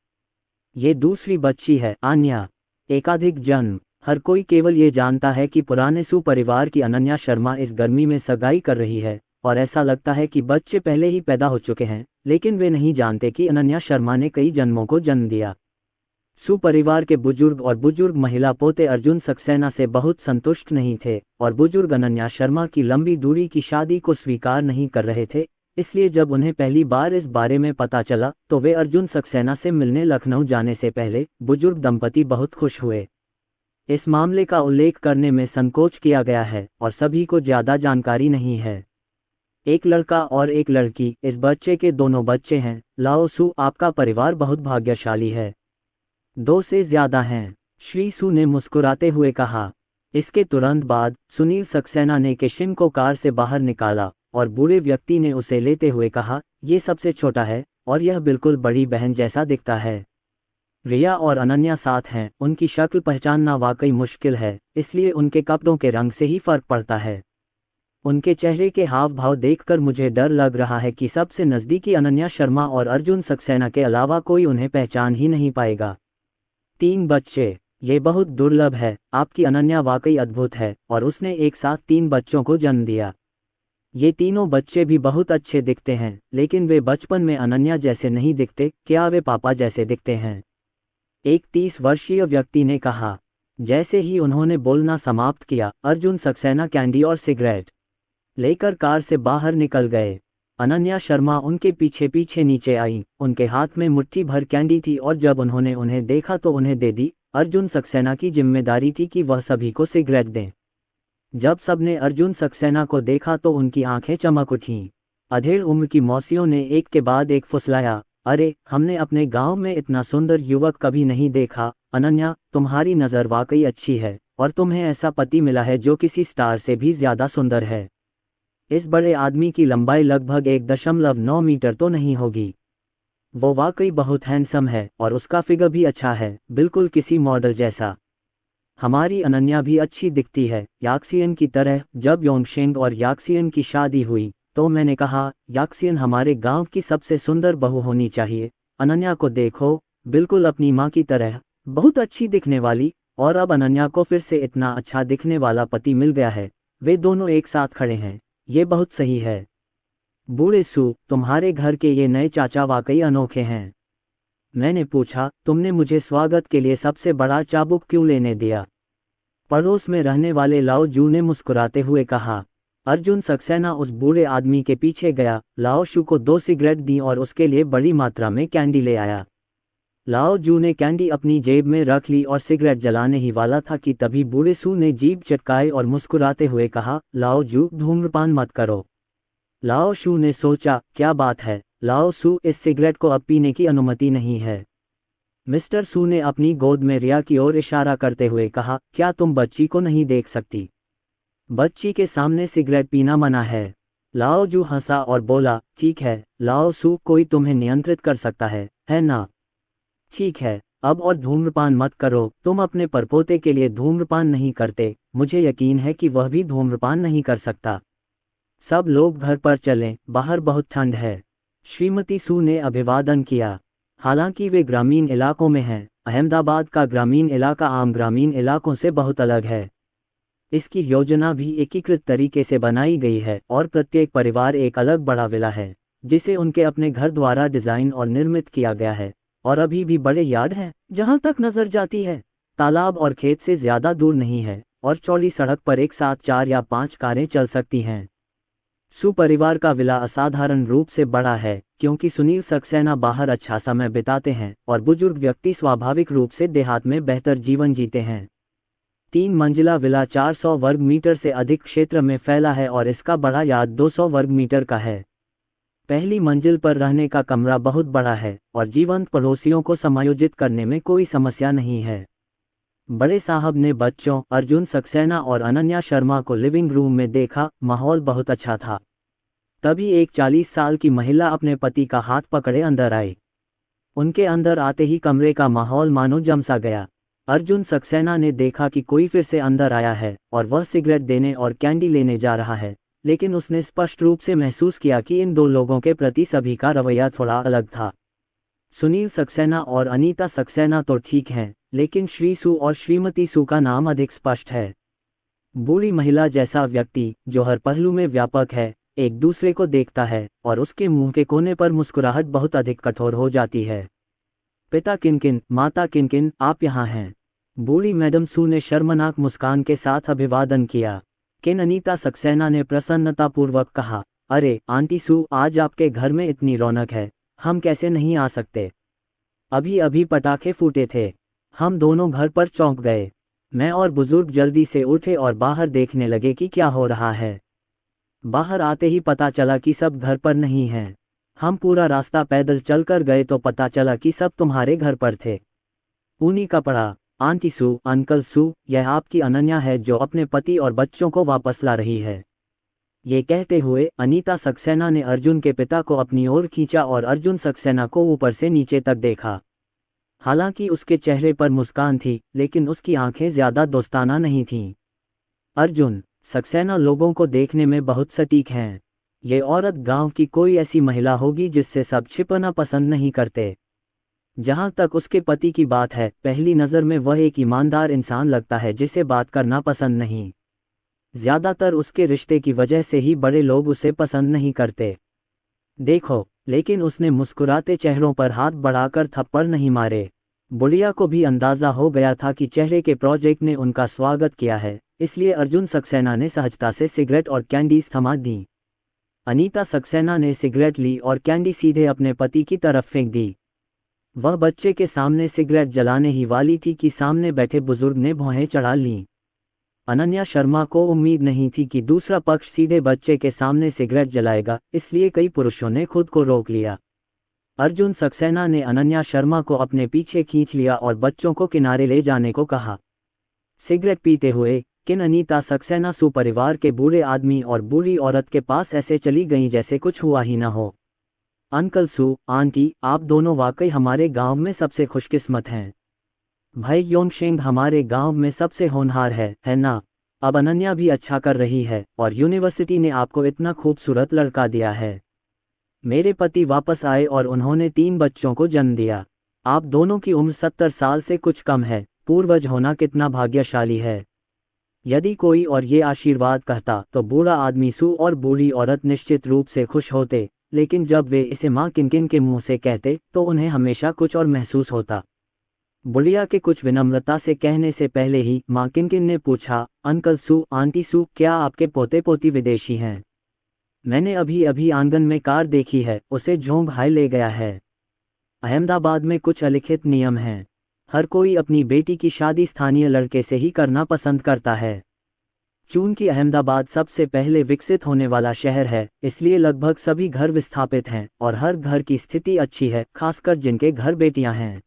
ये दूसरी बच्ची है, आन्या। एकाधिक जन्म। हर कोई केवल ये जानता है कि पुराने सू परिवार की अनन्या शर्मा इस गर्मी में सगाई कर रही है, और ऐसा लगता है कि बच्चे पहले ही पैदा हो चुके हैं, लेकिन वे नहीं जानते कि अनन्या शर्मा ने कई जन्मों को जन्म दिया। सू परिवार के बुजुर्ग और बुजुर्ग महिला पोते अर्जुन सक्सेना से बहुत संतुष्ट नहीं थे और बुजुर्ग अनन्या शर्मा की लंबी दूरी की शादी को स्वीकार नहीं कर रहे थे। इसलिए जब उन्हें पहली बार इस बारे में पता चला तो वे अर्जुन सक्सेना से मिलने लखनऊ जाने से पहले बुजुर्ग दंपति बहुत खुश हुए। इस मामले का उल्लेख करने में संकोच किया गया है और सभी को ज़्यादा जानकारी नहीं है। एक लड़का और एक लड़की, इस बच्चे के दोनों बच्चे हैं। लाओ सू, आपका परिवार बहुत भाग्यशाली है। 2 से ज़्यादा हैं, श्री सू ने मुस्कुराते हुए कहा। इसके तुरंत बाद सुनील सक्सेना ने केशिन को कार से बाहर निकाला और बूढ़े व्यक्ति ने उसे लेते हुए कहा, ये सबसे छोटा है और यह बिल्कुल बड़ी बहन जैसा दिखता है। रिया और अनन्या साथ हैं, उनकी शक्ल पहचानना वाकई मुश्किल है, इसलिए उनके कपड़ों के रंग से ही फर्क पड़ता है। उनके चेहरे के हाव भाव देखकर मुझे डर लग रहा है कि सबसे नज़दीकी अनन्या शर्मा और अर्जुन सक्सेना के अलावा कोई उन्हें पहचान ही नहीं पाएगा। 3 बच्चे, ये बहुत दुर्लभ है। आपकी अनन्या वाकई अद्भुत है और उसने एक साथ 3 बच्चों को जन्म दिया। ये तीनों बच्चे भी बहुत अच्छे दिखते हैं, लेकिन वे बचपन में अनन्या जैसे नहीं दिखते। क्या वे पापा जैसे दिखते हैं? एक 30 वर्षीय व्यक्ति ने कहा। जैसे ही उन्होंने बोलना समाप्त किया, अर्जुन सक्सेना कैंडी और सिगरेट लेकर कार से बाहर निकल गए। अनन्या शर्मा उनके पीछे पीछे नीचे आई। उनके हाथ में मुट्ठी भर कैंडी थी और जब उन्होंने उन्हें देखा तो उन्हें दे दी। अर्जुन सक्सेना की जिम्मेदारी थी कि वह सभी को सिगरेट दें। जब सबने अर्जुन सक्सेना को देखा तो उनकी आंखें चमक उठीं। अधेड़ उम्र की मौसियों ने एक के बाद एक फुसलाया, अरे, हमने अपने गांव में इतना सुंदर युवक कभी नहीं देखा। अनन्या, तुम्हारी नज़र वाकई अच्छी है और तुम्हें ऐसा पति मिला है जो किसी स्टार से भी ज़्यादा सुंदर है। इस बड़े आदमी की लंबाई लगभग 1.9 मीटर तो नहीं होगी। वो वाकई बहुत हैंडसम है और उसका फिगर भी अच्छा है, बिल्कुल किसी मॉडल जैसा। हमारी अनन्या भी अच्छी दिखती है, याक्सियन की तरह। जब योंगशेंग और याक्सियन की शादी हुई तो मैंने कहा, याक्सियन हमारे गांव की सबसे सुंदर बहू होनी चाहिए। अनन्या को देखो, बिल्कुल अपनी माँ की तरह, बहुत अच्छी दिखने वाली। और अब अनन्या को फिर से इतना अच्छा दिखने वाला पति मिल गया है। वे दोनों एक साथ खड़े हैं, ये बहुत सही है। बूढ़े सू, तुम्हारे घर के ये नए चाचा वाकई अनोखे हैं। मैंने पूछा, तुमने मुझे स्वागत के लिए सबसे बड़ा चाबुक क्यों लेने दिया? पड़ोस में रहने वाले लाओ जू ने मुस्कुराते हुए कहा। अर्जुन सक्सेना उस बूढ़े आदमी के पीछे गया, लाओ शू को 2 सिगरेट दी और उसके लिए बड़ी मात्रा में कैंडी ले आया। लाओ जू ने कैंडी अपनी जेब में रख ली और सिगरेट जलाने ही वाला था कि तभी बूढ़े सू ने जीभ चटकाई और मुस्कुराते हुए कहा, लाओ जू, धूम्रपान मत करो। लाओ शू ने सोचा, क्या बात है लाओ सू, इस सिगरेट को अब पीने की अनुमति नहीं है। मिस्टर सू ने अपनी गोद में रिया की ओर इशारा करते हुए कहा, क्या तुम बच्ची को नहीं देख सकती? बच्ची के सामने सिगरेट पीना मना है। लाओ जू हंसा और बोला, ठीक है लाओ सू, कोई तुम्हें नियंत्रित कर सकता है ना? ठीक है, अब और धूम्रपान मत करो। तुम अपने परपोते के लिए धूम्रपान नहीं करते, मुझे यकीन है कि वह भी धूम्रपान नहीं कर सकता। सब लोग घर पर चलें, बाहर बहुत ठंड है। श्रीमती सू ने अभिवादन किया। हालांकि वे ग्रामीण इलाकों में हैं, अहमदाबाद का ग्रामीण इलाका आम ग्रामीण इलाकों से बहुत अलग है। इसकी योजना भी एकीकृत तरीके से बनाई गई है और प्रत्येक परिवार एक अलग बड़ा विला है जिसे उनके अपने घर द्वारा डिजाइन और निर्मित किया गया है। और अभी भी बड़े यार्ड हैं जहां तक नजर जाती है। तालाब और खेत से ज्यादा दूर नहीं है और चौड़ी सड़क पर एक साथ 4 या 5 कारें चल सकती हैं। सू परिवार का विला असाधारण रूप से बड़ा है क्योंकि सुनील सक्सेना बाहर अच्छा समय बिताते हैं और बुजुर्ग व्यक्ति स्वाभाविक रूप से देहात में बेहतर जीवन जीते हैं। 3 मंजिला विला 400 वर्ग मीटर से अधिक क्षेत्र में फैला है और इसका बड़ा यार्ड 200 वर्ग मीटर का है। पहली मंजिल पर रहने का कमरा बहुत बड़ा है और जीवंत पड़ोसियों को समायोजित करने में कोई समस्या नहीं है। बड़े साहब ने बच्चों अर्जुन सक्सेना और अनन्या शर्मा को लिविंग रूम में देखा। माहौल बहुत अच्छा था। तभी एक 40 साल की महिला अपने पति का हाथ पकड़े अंदर आई। उनके अंदर आते ही कमरे का माहौल मानो जम सा गया। अर्जुन सक्सेना ने देखा कि कोई फिर से अंदर आया है और वह सिगरेट देने और कैंडी लेने जा रहा है, लेकिन उसने स्पष्ट रूप से महसूस किया कि इन 2 लोगों के प्रति सभी का रवैया थोड़ा अलग था। सुनील सक्सेना और अनीता सक्सेना तो ठीक हैं, लेकिन श्री सू और श्रीमती सू का नाम अधिक स्पष्ट है। बूढ़ी महिला जैसा व्यक्ति जो हर पहलू में व्यापक है एक दूसरे को देखता है और उसके मुंह के कोने पर मुस्कुराहट बहुत अधिक कठोर हो जाती है। पिता किनकिन, माता किनकिन, आप यहाँ हैं। बूढ़ी मैडम सू ने शर्मनाक मुस्कान के साथ अभिवादन किया। किन अनीता सक्सेना ने प्रसन्नतापूर्वक कहा, अरे आंटी सू, आज आपके घर में इतनी रौनक है, हम कैसे नहीं आ सकते। अभी अभी पटाखे फूटे थे, हम दोनों घर पर चौंक गए। मैं और बुजुर्ग जल्दी से उठे और बाहर देखने लगे कि क्या हो रहा है। बाहर आते ही पता चला कि सब घर पर नहीं हैं। हम पूरा रास्ता पैदल चलकर गए तो पता चला कि सब तुम्हारे घर पर थे। ऊनी कपड़ा, आंटी सू, अंकल सू, यह आपकी अनन्या है जो अपने पति और बच्चों को वापस ला रही है। ये कहते हुए अनीता सक्सेना ने अर्जुन के पिता को अपनी ओर खींचा और अर्जुन सक्सेना को ऊपर से नीचे तक देखा। हालांकि उसके चेहरे पर मुस्कान थी, लेकिन उसकी आंखें ज्यादा दोस्ताना नहीं थीं। अर्जुन सक्सेना लोगों को देखने में बहुत सटीक हैं। ये औरत गांव की कोई ऐसी महिला होगी जिससे सब छिपना पसंद नहीं करते। जहां तक उसके पति की बात है, पहली नज़र में वह एक ईमानदार इंसान लगता है जिसे बात करना पसंद नहीं। ज्यादातर उसके रिश्ते की वजह से ही बड़े लोग उसे पसंद नहीं करते। देखो, लेकिन उसने मुस्कुराते चेहरों पर हाथ बढ़ाकर थप्पड़ नहीं मारे। बुढ़िया को भी अंदाजा हो गया था कि चेहरे के प्रोजेक्ट ने उनका स्वागत किया है, इसलिए अर्जुन सक्सेना ने सहजता से सिगरेट और कैंडीज थमा दी। अनीता सक्सेना ने सिगरेट ली और कैंडी सीधे अपने पति की तरफ फेंक दी। वह बच्चे के सामने सिगरेट जलाने ही वाली थी कि सामने बैठे बुजुर्ग ने भौहें चढ़ा लीं। अनन्या शर्मा को उम्मीद नहीं थी कि दूसरा पक्ष सीधे बच्चे के सामने सिगरेट जलाएगा, इसलिए कई पुरुषों ने खुद को रोक लिया। अर्जुन सक्सेना ने अनन्या शर्मा को अपने पीछे खींच लिया और बच्चों को किनारे ले जाने को कहा। सिगरेट पीते हुए किन अनीता सक्सेना सू परिवार के बूढ़े आदमी और बूढ़ी औरत के पास ऐसे चली गईं जैसे कुछ हुआ ही न हो। अंकल सू, आंटी, आप दोनों वाकई हमारे गांव में सबसे खुशकिस्मत हैं। भाई योंगशेंग हमारे गांव में सबसे होनहार है ना। अब अनन्या भी अच्छा कर रही है और यूनिवर्सिटी ने आपको इतना खूबसूरत लड़का दिया है। मेरे पति वापस आए और उन्होंने 3 बच्चों को जन्म दिया। आप दोनों की उम्र 70 साल से कुछ कम है। पूर्वज होना कितना भाग्यशाली है। यदि कोई और ये आशीर्वाद कहता तो बूढ़ा आदमी सू और बूढ़ी औरत निश्चित रूप से खुश होते, लेकिन जब वे इसे माँ किनकिन के मुंह से कहते तो उन्हें हमेशा कुछ और महसूस होता। बुढ़िया के कुछ विनम्रता से कहने से पहले ही माँ किनकिन ने पूछा, अंकल सू, आंटी सू, क्या आपके पोते पोती विदेशी हैं? मैंने अभी अभी आंगन में कार देखी है, उसे झोंक हाय ले गया है। अहमदाबाद में कुछ अलिखित नियम हैं। हर कोई अपनी बेटी की शादी स्थानीय लड़के से ही करना पसंद करता है। चूंकि अहमदाबाद सबसे पहले विकसित होने वाला शहर है, इसलिए लगभग सभी घर विस्थापित हैं और हर घर की स्थिति अच्छी है, खासकर जिनके घर बेटियां हैं।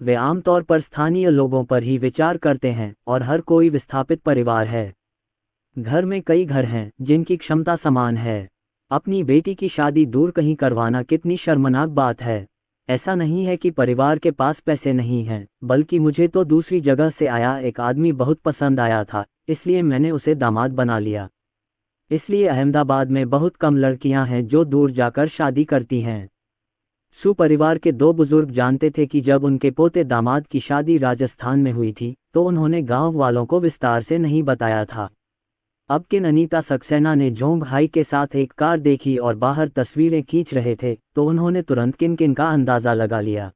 वे आमतौर पर स्थानीय लोगों पर ही विचार करते हैं और हर कोई विस्थापित परिवार है। घर में कई घर हैं जिनकी क्षमता समान है। अपनी बेटी की शादी दूर कहीं करवाना कितनी शर्मनाक बात है। ऐसा नहीं है कि परिवार के पास पैसे नहीं हैं, बल्कि मुझे तो दूसरी जगह से आया एक आदमी बहुत पसंद आया था, इसलिए मैंने उसे दामाद बना लिया। इसलिए अहमदाबाद में बहुत कम लड़कियां हैं जो दूर जाकर शादी करती हैं। सु परिवार के दो बुजुर्ग जानते थे कि जब उनके पोते दामाद की शादी राजस्थान में हुई थी तो उन्होंने गांव वालों को विस्तार से नहीं बताया था। अब किन अनीता सक्सेना ने जोंग हाई के साथ एक कार देखी और बाहर तस्वीरें खींच रहे थे तो उन्होंने तुरंत किन किन का अंदाज़ा लगा लिया।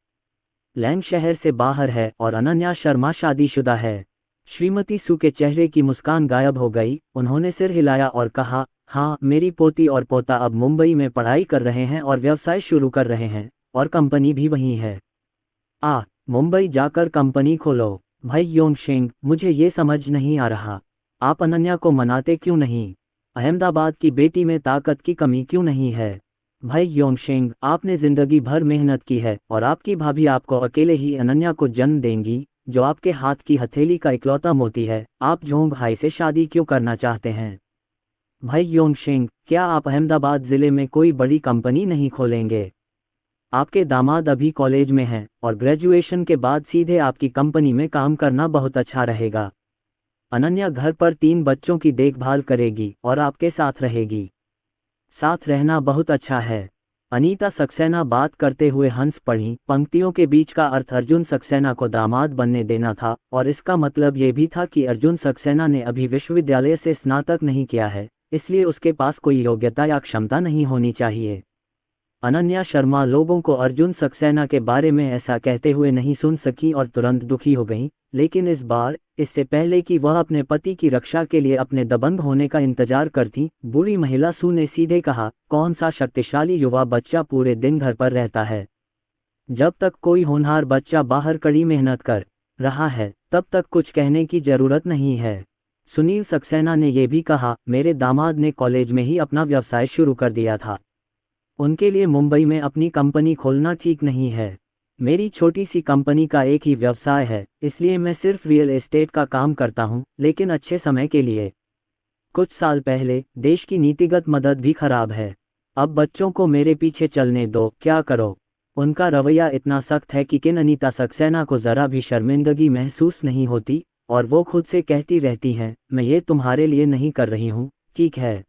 लैंग शहर से बाहर है और अनन्या शर्मा शादीशुदा है। श्रीमती सु के चेहरे की मुस्कान गायब हो गई। उन्होंने सिर हिलाया और कहा, हाँ, मेरी पोती और पोता अब मुंबई में पढ़ाई कर रहे हैं और व्यवसाय शुरू कर रहे हैं और कंपनी भी वहीं है। मुंबई जाकर कंपनी खोलो। भाई योंगशेंग, मुझे ये समझ नहीं आ रहा, आप अनन्या को मनाते क्यों नहीं? अहमदाबाद की बेटी में ताकत की कमी क्यों नहीं है? भाई योंगशेंग, आपने जिंदगी भर मेहनत की है और आपकी भाभी आपको अकेले ही अनन्या को जन्म देंगी, जो आपके हाथ की हथेली का इकलौता मोती है। आप जोंग हाई से शादी क्यों करना चाहते हैं? भाई योंगशेंग, क्या आप अहमदाबाद जिले में कोई बड़ी कंपनी नहीं खोलेंगे? आपके दामाद अभी कॉलेज में हैं और ग्रेजुएशन के बाद सीधे आपकी कंपनी में काम करना बहुत अच्छा रहेगा। अनन्या घर पर 3 बच्चों की देखभाल करेगी और आपके साथ रहेगी। साथ रहना बहुत अच्छा है। अनीता सक्सेना बात करते हुए हंस पड़ी। पंक्तियों के बीच का अर्थ अर्जुन सक्सेना को दामाद बनने देना था और इसका मतलब ये भी था कि अर्जुन सक्सेना ने अभी विश्वविद्यालय से स्नातक नहीं किया है, इसलिए उसके पास कोई योग्यता या क्षमता नहीं होनी चाहिए। अनन्या शर्मा लोगों को अर्जुन सक्सेना के बारे में ऐसा कहते हुए नहीं सुन सकी और तुरंत दुखी हो गईं, लेकिन इस बार, इससे पहले कि वह अपने पति की रक्षा के लिए अपने दबंग होने का इंतजार करती, बूढ़ी महिला सु ने सीधे कहा, कौन सा शक्तिशाली युवा बच्चा पूरे दिन घर पर रहता है? जब तक कोई होनहार बच्चा बाहर कड़ी मेहनत कर रहा है तब तक कुछ कहने की जरूरत नहीं है। सुनील सक्सेना ने यह भी कहा, मेरे दामाद ने कॉलेज में ही अपना व्यवसाय शुरू कर दिया था। उनके लिए मुंबई में अपनी कंपनी खोलना ठीक नहीं है। मेरी छोटी सी कंपनी का एक ही व्यवसाय है, इसलिए मैं सिर्फ रियल एस्टेट का काम करता हूं, लेकिन अच्छे समय के लिए। कुछ साल पहले देश की नीतिगत मदद भी खराब है। अब बच्चों को मेरे पीछे चलने दो, क्या करो? उनका रवैया इतना सख्त है कि किन अनीता सक्सेना को ज़रा भी शर्मिंदगी महसूस नहीं होती और वो खुद से कहती रहती हैं, मैं ये तुम्हारे लिए नहीं कर रही हूँ, ठीक है?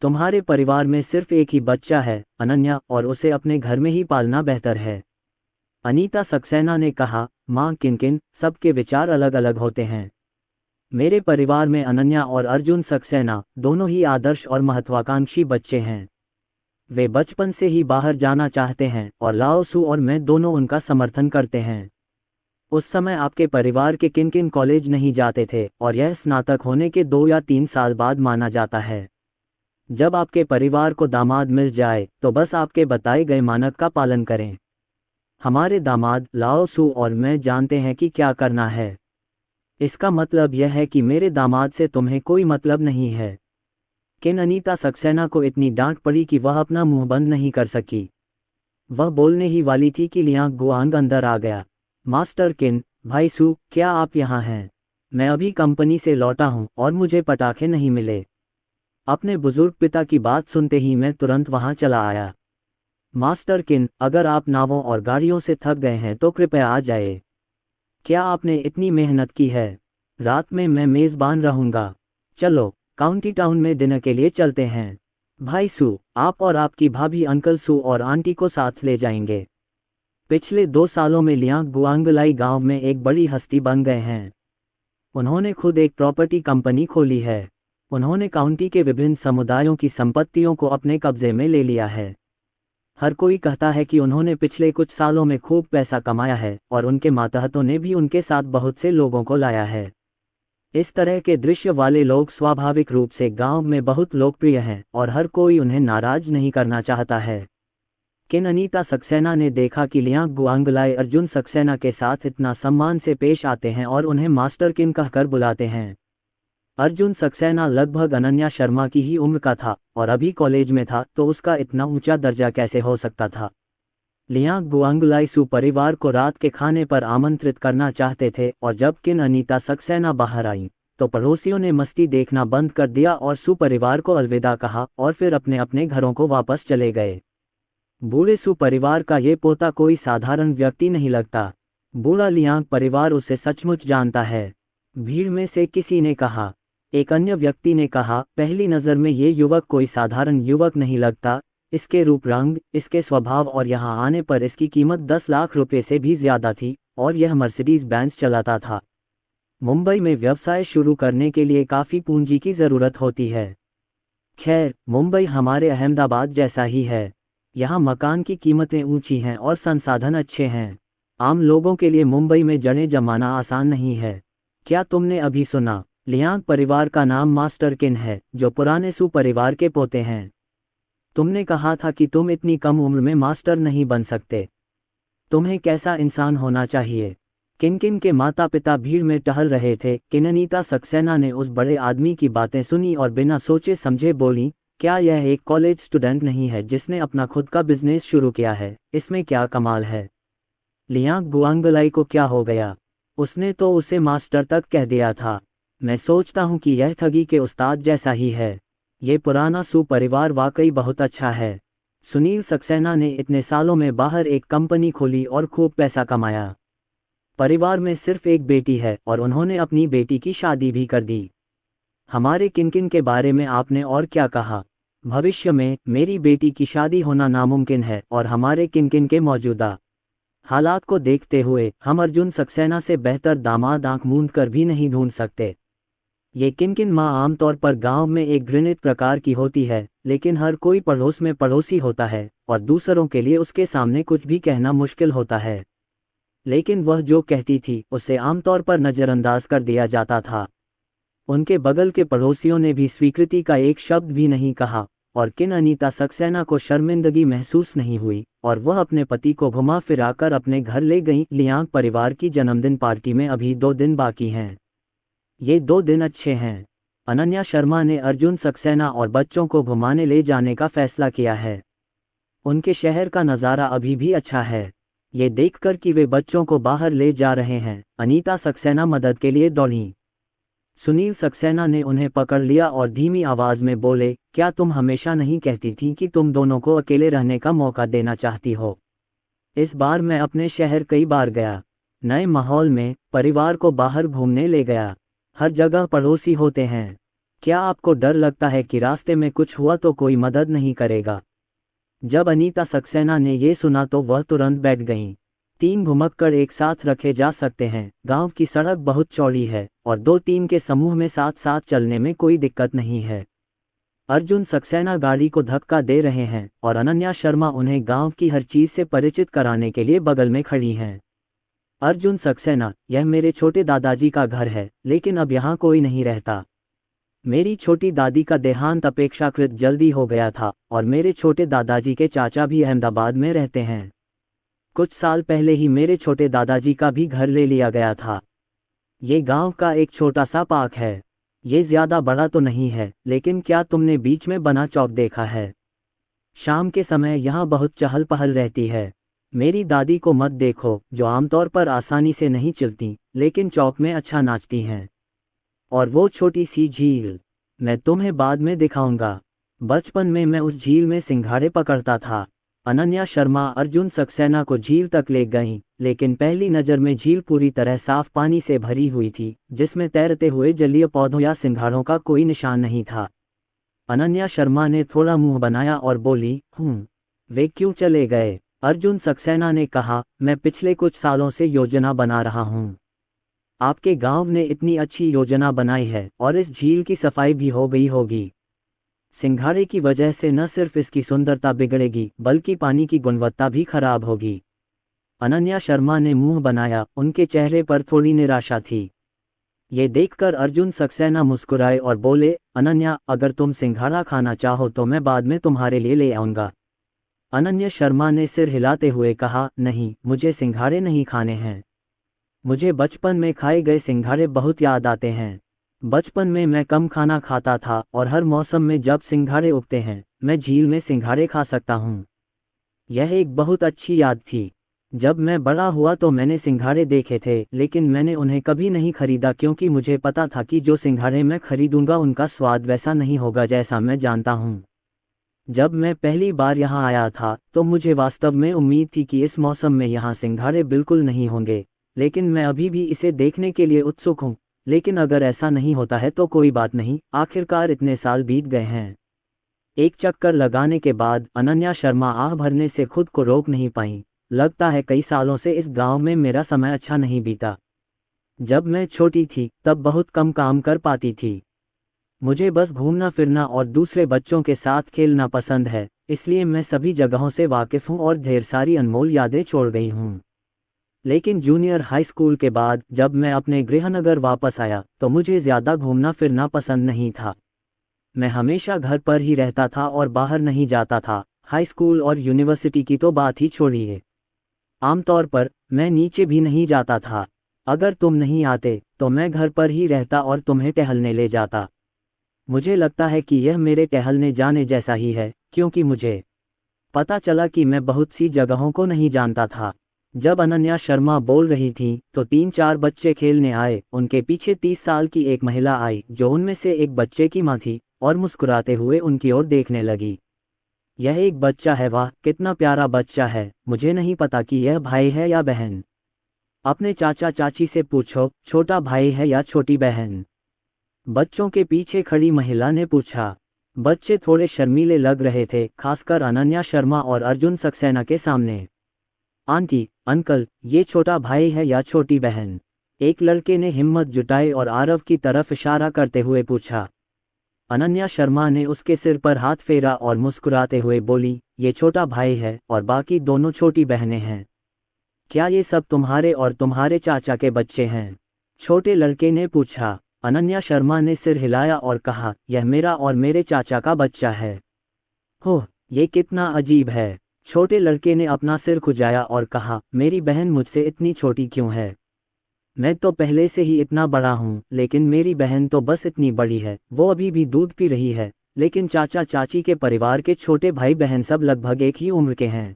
तुम्हारे परिवार में सिर्फ एक ही बच्चा है, अनन्या, और उसे अपने घर में ही पालना बेहतर है। अनीता सक्सेना ने कहा, माँ किनकिन, सबके विचार अलग अलग होते हैं। मेरे परिवार में अनन्या और अर्जुन सक्सेना दोनों ही आदर्श और महत्वाकांक्षी बच्चे हैं। वे बचपन से ही बाहर जाना चाहते हैं और लाओ सु और मैं दोनों उनका समर्थन करते हैं। उस समय आपके परिवार के किन किन कॉलेज नहीं जाते थे और यह स्नातक होने के 2 या 3 साल बाद माना जाता है। जब आपके परिवार को दामाद मिल जाए तो बस आपके बताए गए मानक का पालन करें। हमारे दामाद लाओ सु और मैं जानते हैं कि क्या करना है। इसका मतलब यह है कि मेरे दामाद से तुम्हें कोई मतलब नहीं है। किन अनीता सक्सेना को इतनी डांट पड़ी कि वह अपना मुंह बंद नहीं कर सकी। वह बोलने ही वाली थी कि लियांग गुआंग अंदर आ गया। मास्टर किन, भाई सु, क्या आप यहाँ हैं? मैं अभी कंपनी से लौटा हूँ और मुझे पटाखे नहीं मिले। अपने बुजुर्ग पिता की बात सुनते ही मैं तुरंत वहां चला आया। मास्टर किन, अगर आप नावों और गाड़ियों से थक गए हैं तो कृपया आ जाए। क्या आपने इतनी मेहनत की है? रात में मैं मेज़बान रहूंगा। चलो, काउंटी टाउन में डिनर के लिए चलते हैं। भाई सु, आप और आपकी भाभी अंकल सु और आंटी को साथ ले जाएंगे। पिछले 2 सालों में लियांग गुआंगलाई गांव में एक बड़ी हस्ती बन गए हैं। उन्होंने खुद एक प्रॉपर्टी कंपनी खोली है। उन्होंने काउंटी के विभिन्न समुदायों की संपत्तियों को अपने कब्जे में ले लिया है। हर कोई कहता है कि उन्होंने पिछले कुछ सालों में खूब पैसा कमाया है और उनके मातहतों ने भी उनके साथ बहुत से लोगों को लाया है। इस तरह के दृश्य वाले लोग स्वाभाविक रूप से गांव में बहुत लोकप्रिय हैं और हर कोई उन्हें नाराज नहीं करना चाहता है। किन अनीता सक्सेना ने देखा कि लियांग गुआंगलाई अर्जुन सक्सेना के साथ इतना सम्मान से पेश आते हैं और उन्हें मास्टर किन कहकर बुलाते हैं। अर्जुन सक्सेना लगभग अनन्या शर्मा की ही उम्र का था और अभी कॉलेज में था, तो उसका इतना ऊंचा दर्जा कैसे हो सकता था? लियांग गुआंगलाई सु परिवार को रात के खाने पर आमंत्रित करना चाहते थे और जब किन अनीता सक्सेना बाहर आई तो पड़ोसियों ने मस्ती देखना बंद कर दिया और सु परिवार को अलविदा कहा और फिर अपने अपने घरों को वापस चले गए। बूढ़े सु परिवार का ये पोता कोई साधारण व्यक्ति नहीं लगता। बूढ़ा लियांग परिवार उसे सचमुच जानता है। भीड़ में से किसी ने कहा। एक अन्य व्यक्ति ने कहा, पहली नज़र में ये युवक कोई साधारण युवक नहीं लगता, इसके रूप रंग, इसके स्वभाव और यहाँ आने पर इसकी कीमत 10 लाख रुपए से भी ज़्यादा थी और यह मर्सिडीज बेंज चलाता था। मुंबई में व्यवसाय शुरू करने के लिए काफ़ी पूंजी की ज़रूरत होती है। खैर, मुंबई हमारे अहमदाबाद जैसा ही है। यहाँ मकान की कीमतें ऊंची हैं और संसाधन अच्छे हैं। आम लोगों के लिए मुंबई में जड़ें जमाना आसान नहीं है। क्या तुमने अभी सुना? लियांग परिवार का नाम मास्टर किन है, जो पुराने सू परिवार के पोते हैं। तुमने कहा था कि तुम इतनी कम उम्र में मास्टर नहीं बन सकते। तुम्हें कैसा इंसान होना चाहिए। किन के माता पिता भीड़ में टहल रहे थे। अनीता सक्सेना ने उस बड़े आदमी की बातें सुनी और बिना सोचे समझे बोली, क्या यह एक कॉलेज स्टूडेंट नहीं है जिसने अपना खुद का बिजनेस शुरू किया है? इसमें क्या कमाल है? लियांग बुआंगलाई को क्या हो गया? उसने तो उसे मास्टर तक कह दिया था। मैं सोचता हूँ कि यह ठगी के उस्ताद जैसा ही है। ये पुराना सू परिवार वाकई बहुत अच्छा है। सुनील सक्सेना ने इतने सालों में बाहर एक कंपनी खोली और खूब पैसा कमाया। परिवार में सिर्फ एक बेटी है और उन्होंने अपनी बेटी की शादी भी कर दी। हमारे किन के बारे में आपने और क्या कहा? भविष्य में मेरी बेटी की शादी होना नामुमकिन है और हमारे किन के मौजूदा हालात को देखते हुए हम अर्जुन सक्सेना से बेहतर दामाद आंख मूंद कर भी नहीं ढूंढ सकते। ये किन माँ आमतौर पर गांव में एक घृणित प्रकार की होती है, लेकिन हर कोई पड़ोस में पड़ोसी होता है और दूसरों के लिए उसके सामने कुछ भी कहना मुश्किल होता है। लेकिन वह जो कहती थी उसे आमतौर पर नज़रअंदाज कर दिया जाता था। उनके बगल के पड़ोसियों ने भी स्वीकृति का एक शब्द भी नहीं कहा और अनीता सक्सेना को शर्मिंदगी महसूस नहीं हुई और वह अपने पति को घुमा फिराकर अपने घर ले गईं। लियांग परिवार की जन्मदिन पार्टी में अभी 2 दिन बाकी हैं। ये 2 दिन अच्छे हैं। अनन्या शर्मा ने अर्जुन सक्सेना और बच्चों को घुमाने ले जाने का फैसला किया है। उनके शहर का नज़ारा अभी भी अच्छा है। ये देखकर कि वे बच्चों को बाहर ले जा रहे हैं, अनीता सक्सेना मदद के लिए दौड़ी। सुनील सक्सेना ने उन्हें पकड़ लिया और धीमी आवाज में बोले, क्या तुम हमेशा नहीं कहती थी कि तुम दोनों को अकेले रहने का मौका देना चाहती हो? इस बार मैं अपने शहर कई बार गया। नए माहौल में परिवार को बाहर घूमने ले गया। हर जगह पड़ोसी होते हैं। क्या आपको डर लगता है कि रास्ते में कुछ हुआ तो कोई मदद नहीं करेगा? जब अनीता सक्सेना ने ये सुना तो वह तुरंत बैठ गईं। 3 घुमक्कड़ एक साथ रखे जा सकते हैं। गांव की सड़क बहुत चौड़ी है और 2-3 के समूह में साथ साथ चलने में कोई दिक्कत नहीं है। अर्जुन सक्सेना गाड़ी को धक्का दे रहे हैं और अनन्या शर्मा उन्हें गांव की हर चीज से परिचित कराने के लिए बगल में खड़ी हैं। अर्जुन सक्सेना, यह मेरे छोटे दादाजी का घर है, लेकिन अब यहाँ कोई नहीं रहता। मेरी छोटी दादी का देहांत अपेक्षाकृत जल्दी हो गया था और मेरे छोटे दादाजी के चाचा भी अहमदाबाद में रहते हैं। कुछ साल पहले ही मेरे छोटे दादाजी का भी घर ले लिया गया था। ये गांव का एक छोटा सा पार्क है। ये ज़्यादा बड़ा तो नहीं है, लेकिन क्या तुमने बीच में बना चौक देखा है? शाम के समय यहाँ बहुत चहल पहल रहती है। मेरी दादी को मत देखो, जो आमतौर पर आसानी से नहीं चलती, लेकिन चौक में अच्छा नाचती हैं। और वो छोटी सी झील, मैं तुम्हें बाद में दिखाऊंगा। बचपन में मैं उस झील में सिंघाड़े पकड़ता था। अनन्या शर्मा अर्जुन सक्सेना को झील तक ले गईं, लेकिन पहली नज़र में झील पूरी तरह साफ पानी से भरी हुई थी, जिसमें तैरते हुए जलीय पौधों या सिंघाड़ों का कोई निशान नहीं था। अनन्या शर्मा ने थोड़ा मुंह बनाया और बोली, वे क्यों चले गए? अर्जुन सक्सेना ने कहा, मैं पिछले कुछ सालों से योजना बना रहा हूँ। आपके गांव ने इतनी अच्छी योजना बनाई है और इस झील की सफाई भी हो गई होगी। सिंघाड़े की वजह से न सिर्फ इसकी सुंदरता बिगड़ेगी, बल्कि पानी की गुणवत्ता भी खराब होगी। अनन्या शर्मा ने मुंह बनाया, उनके चेहरे पर थोड़ी निराशा थी। ये देखकर अर्जुन सक्सेना मुस्कुराए और बोले, अनन्या, अगर तुम सिंघाड़ा खाना चाहो तो मैं बाद में तुम्हारे लिए ले आऊँगा। अनन्या शर्मा ने सिर हिलाते हुए कहा, नहीं, मुझे सिंघाड़े नहीं खाने हैं। मुझे बचपन में खाए गए सिंघाड़े बहुत याद आते हैं। बचपन में मैं कम खाना खाता था और हर मौसम में जब सिंघाड़े उगते हैं, मैं झील में सिंघाड़े खा सकता हूँ। यह एक बहुत अच्छी याद थी। जब मैं बड़ा हुआ तो मैंने सिंघाड़े देखे थे, लेकिन मैंने उन्हें कभी नहीं खरीदा क्योंकि मुझे पता था कि जो सिंघाड़े मैं खरीदूंगा उनका स्वाद वैसा नहीं होगा जैसा मैं जानता हूँ। जब मैं पहली बार यहाँ आया था तो मुझे वास्तव में उम्मीद थी कि इस मौसम में यहाँ सिंघाड़े बिल्कुल नहीं होंगे, लेकिन मैं अभी भी इसे देखने के लिए उत्सुक हूँ। लेकिन अगर ऐसा नहीं होता है तो कोई बात नहीं, आखिरकार इतने साल बीत गए हैं। एक चक्कर लगाने के बाद अनन्या शर्मा आह भरने से खुद को रोक नहीं पाई। लगता है कई सालों से इस गांव में मेरा समय अच्छा नहीं बीता। जब मैं छोटी थी तब बहुत कम काम कर पाती थी। मुझे बस घूमना फिरना और दूसरे बच्चों के साथ खेलना पसंद है, इसलिए मैं सभी जगहों से वाकिफ हूँ और ढेर सारी अनमोल यादें छोड़ गई हूँ। लेकिन जूनियर हाई स्कूल के बाद जब मैं अपने गृहनगर वापस आया तो मुझे ज़्यादा घूमना फिरना पसंद नहीं था। मैं हमेशा घर पर ही रहता था और बाहर नहीं जाता था। हाई स्कूल और यूनिवर्सिटी की तो बात ही छोड़िए। आमतौर पर मैं नीचे भी नहीं जाता था। अगर तुम नहीं आते तो मैं घर पर ही रहता और तुम्हें टहलने ले जाता। मुझे लगता है कि यह मेरे टहलने जाने जैसा ही है, क्योंकि मुझे पता चला कि मैं बहुत सी जगहों को नहीं जानता था। जब अनन्या शर्मा बोल रही थी तो 3-4 बच्चे खेलने आए। उनके पीछे 30 साल की एक महिला आई जो उनमें से एक बच्चे की माँ थी और मुस्कुराते हुए उनकी ओर देखने लगी। यह एक बच्चा है, वाह कितना प्यारा बच्चा है। मुझे नहीं पता कि यह भाई है या बहन। अपने चाचा चाची से पूछो, छोटा भाई है या छोटी बहन? बच्चों के पीछे खड़ी महिला ने पूछा। बच्चे थोड़े शर्मीले लग रहे थे, खासकर अनन्या शर्मा और अर्जुन सक्सेना के सामने। आंटी, अंकल, ये छोटा भाई है या छोटी बहन? एक लड़के ने हिम्मत जुटाई और आरव की तरफ इशारा करते हुए पूछा। अनन्या शर्मा ने उसके सिर पर हाथ फेरा और मुस्कुराते हुए बोली, ये छोटा भाई है और बाकी दोनों छोटी बहनें हैं। क्या ये सब तुम्हारे और तुम्हारे चाचा के बच्चे हैं? छोटे लड़के ने पूछा। अनन्या शर्मा ने सिर हिलाया और कहा, यह मेरा और मेरे चाचा का बच्चा है। ओह, ये कितना अजीब है। छोटे लड़के ने अपना सिर खुजाया और कहा, मेरी बहन मुझसे इतनी छोटी क्यों है? मैं तो पहले से ही इतना बड़ा हूँ, लेकिन मेरी बहन तो बस इतनी बड़ी है। वो अभी भी दूध पी रही है। लेकिन चाचा चाची के परिवार के छोटे भाई बहन सब लगभग एक ही उम्र के हैं।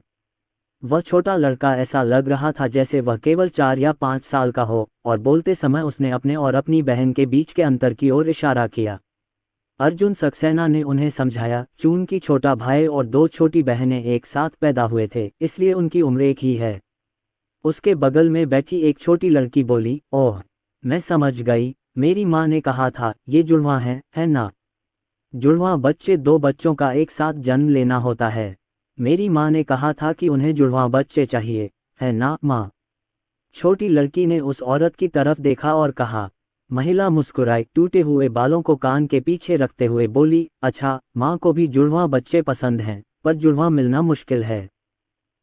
वह छोटा लड़का ऐसा लग रहा था जैसे वह केवल 4 या 5 साल का हो, और बोलते समय उसने अपने और अपनी बहन के बीच के अंतर की ओर इशारा किया। अर्जुन सक्सेना ने उन्हें समझाया, चूंकि छोटा भाई और 2 छोटी बहनें एक साथ पैदा हुए थे, इसलिए उनकी उम्र एक ही है। उसके बगल में बैठी एक छोटी लड़की बोली, ओह, मैं समझ गई। मेरी माँ ने कहा था ये जुड़वां है ना? जुड़वां बच्चे 2 बच्चों का एक साथ जन्म लेना होता है। मेरी माँ ने कहा था कि उन्हें जुड़वां बच्चे चाहिए, है ना माँ? छोटी लड़की ने उस औरत की तरफ देखा और कहा। महिला मुस्कुराई, टूटे हुए बालों को कान के पीछे रखते हुए बोली, अच्छा, माँ को भी जुड़वां बच्चे पसंद हैं, पर जुड़वां मिलना मुश्किल है।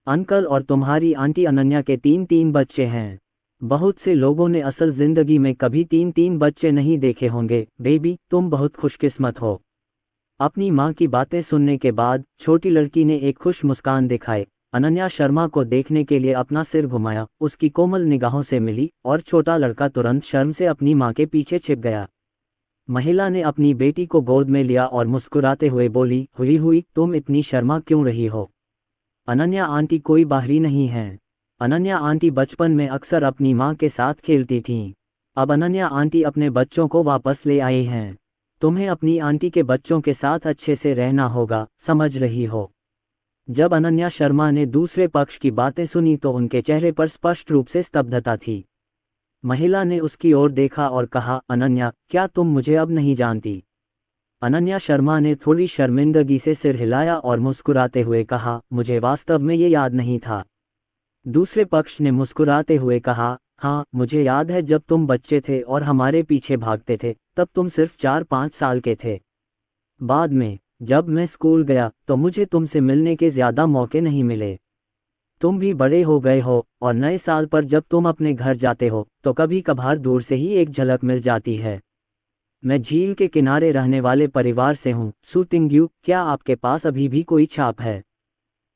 अंकल और तुम्हारी आंटी अनन्या के 3-3 बच्चे हैं। बहुत से लोगों ने असल जिंदगी में कभी 3-3 बच्चे नहीं देखे होंगे। बेबी, तुम बहुत खुशकिस्मत हो। अपनी माँ की बातें सुनने के बाद छोटी लड़की ने एक खुश मुस्कान दिखाई। अनन्या शर्मा को देखने के लिए अपना सिर घुमाया, उसकी कोमल निगाहों से मिली और छोटा लड़का तुरंत शर्म से अपनी माँ के पीछे छिप गया। महिला ने अपनी बेटी को गोद में लिया और मुस्कुराते हुए बोली, हुई तुम इतनी शर्मा क्यों रही हो? अनन्या आंटी कोई बाहरी नहीं है। अनन्या आंटी बचपन में अक्सर अपनी माँ के साथ खेलती थीं। अब अनन्या आंटी अपने बच्चों को वापस ले आई हैं। तुम्हें अपनी आंटी के बच्चों के साथ अच्छे से रहना होगा, समझ रही हो? जब अनन्या शर्मा ने दूसरे पक्ष की बातें सुनी तो उनके चेहरे पर स्पष्ट रूप से स्तब्धता थी। महिला ने उसकी ओर देखा और कहा, अनन्या, क्या तुम मुझे अब नहीं जानती? अनन्या शर्मा ने थोड़ी शर्मिंदगी से सिर हिलाया और मुस्कुराते हुए कहा, मुझे वास्तव में ये याद नहीं था। दूसरे पक्ष ने मुस्कुराते हुए कहा, हाँ, मुझे याद है जब तुम बच्चे थे और हमारे पीछे भागते थे, तब तुम सिर्फ 4-5 साल के थे। बाद में जब मैं स्कूल गया तो मुझे तुमसे मिलने के ज़्यादा मौके नहीं मिले। तुम भी बड़े हो गए हो और नए साल पर जब तुम अपने घर जाते हो तो कभी कभार दूर से ही एक झलक मिल जाती है। मैं झील के किनारे रहने वाले परिवार से हूँ, सु टिंग्यू। क्या आपके पास अभी भी कोई छाप है?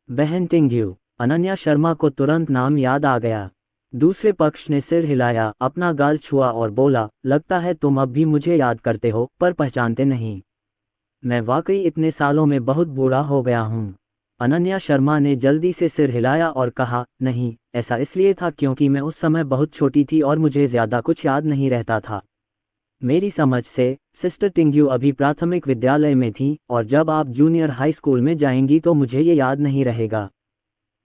बहन टिंग्यू। अनन्या शर्मा को तुरंत नाम याद आ गया। दूसरे पक्ष ने सिर हिलाया, अपना गाल छुआ और बोला, लगता है तुम अब भी मुझे याद करते हो पर पहचानते नहीं। मैं वाकई इतने सालों में बहुत बूढ़ा हो गया हूँ। अनन्या शर्मा ने जल्दी से सिर हिलाया और कहा, नहीं, ऐसा इसलिए था क्योंकि मैं उस समय बहुत छोटी थी और मुझे ज़्यादा कुछ याद नहीं रहता था। मेरी समझ से सिस्टर टिंग्यू अभी प्राथमिक विद्यालय में थी और जब आप जूनियर हाई स्कूल में जाएंगी तो मुझे ये याद नहीं रहेगा।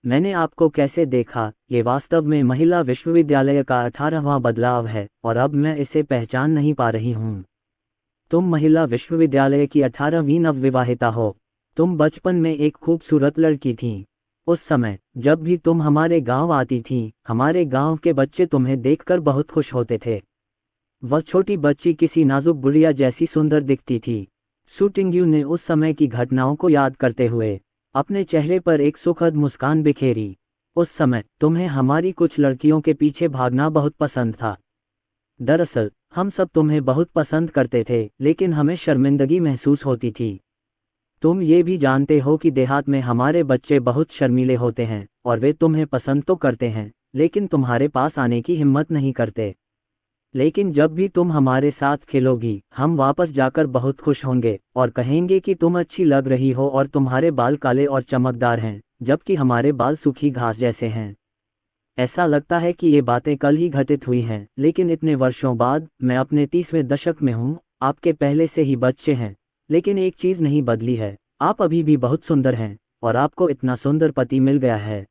मैंने आपको कैसे देखा, ये वास्तव में महिला विश्वविद्यालय का 18वां बदलाव है और अब मैं इसे पहचान नहीं पा रही हूँ। तुम महिला विश्वविद्यालय की 18वीं नवविवाहिता हो। तुम बचपन में एक खूबसूरत लड़की थीं। उस समय जब भी तुम हमारे गांव आती थीं, हमारे गांव के बच्चे तुम्हें देखकर बहुत खुश होते थे। वह छोटी बच्ची किसी नाजुक गुड़िया जैसी सुंदर दिखती थी। सू टिंग्यू ने उस समय की घटनाओं को याद करते हुए अपने चेहरे पर एक सुखद मुस्कान बिखेरी। उस समय तुम्हें हमारी कुछ लड़कियों के पीछे भागना बहुत पसंद था। दरअसल हम सब तुम्हें बहुत पसंद करते थे, लेकिन हमें शर्मिंदगी महसूस होती थी। तुम ये भी जानते हो कि देहात में हमारे बच्चे बहुत शर्मीले होते हैं और वे तुम्हें पसंद तो करते हैं, लेकिन तुम्हारे पास आने की हिम्मत नहीं करते। लेकिन जब भी तुम हमारे साथ खेलोगी, हम वापस जाकर बहुत खुश होंगे और कहेंगे कि तुम अच्छी लग रही हो और तुम्हारे बाल काले और चमकदार हैं, जबकि हमारे बाल सूखी घास जैसे हैं। ऐसा लगता है कि ये बातें कल ही घटित हुई हैं, लेकिन इतने वर्षों बाद मैं अपने 30वें दशक में हूँ। आपके पहले से ही बच्चे हैं, लेकिन एक चीज़ नहीं बदली है, आप अभी भी बहुत सुंदर हैं और आपको इतना सुंदर पति मिल गया है।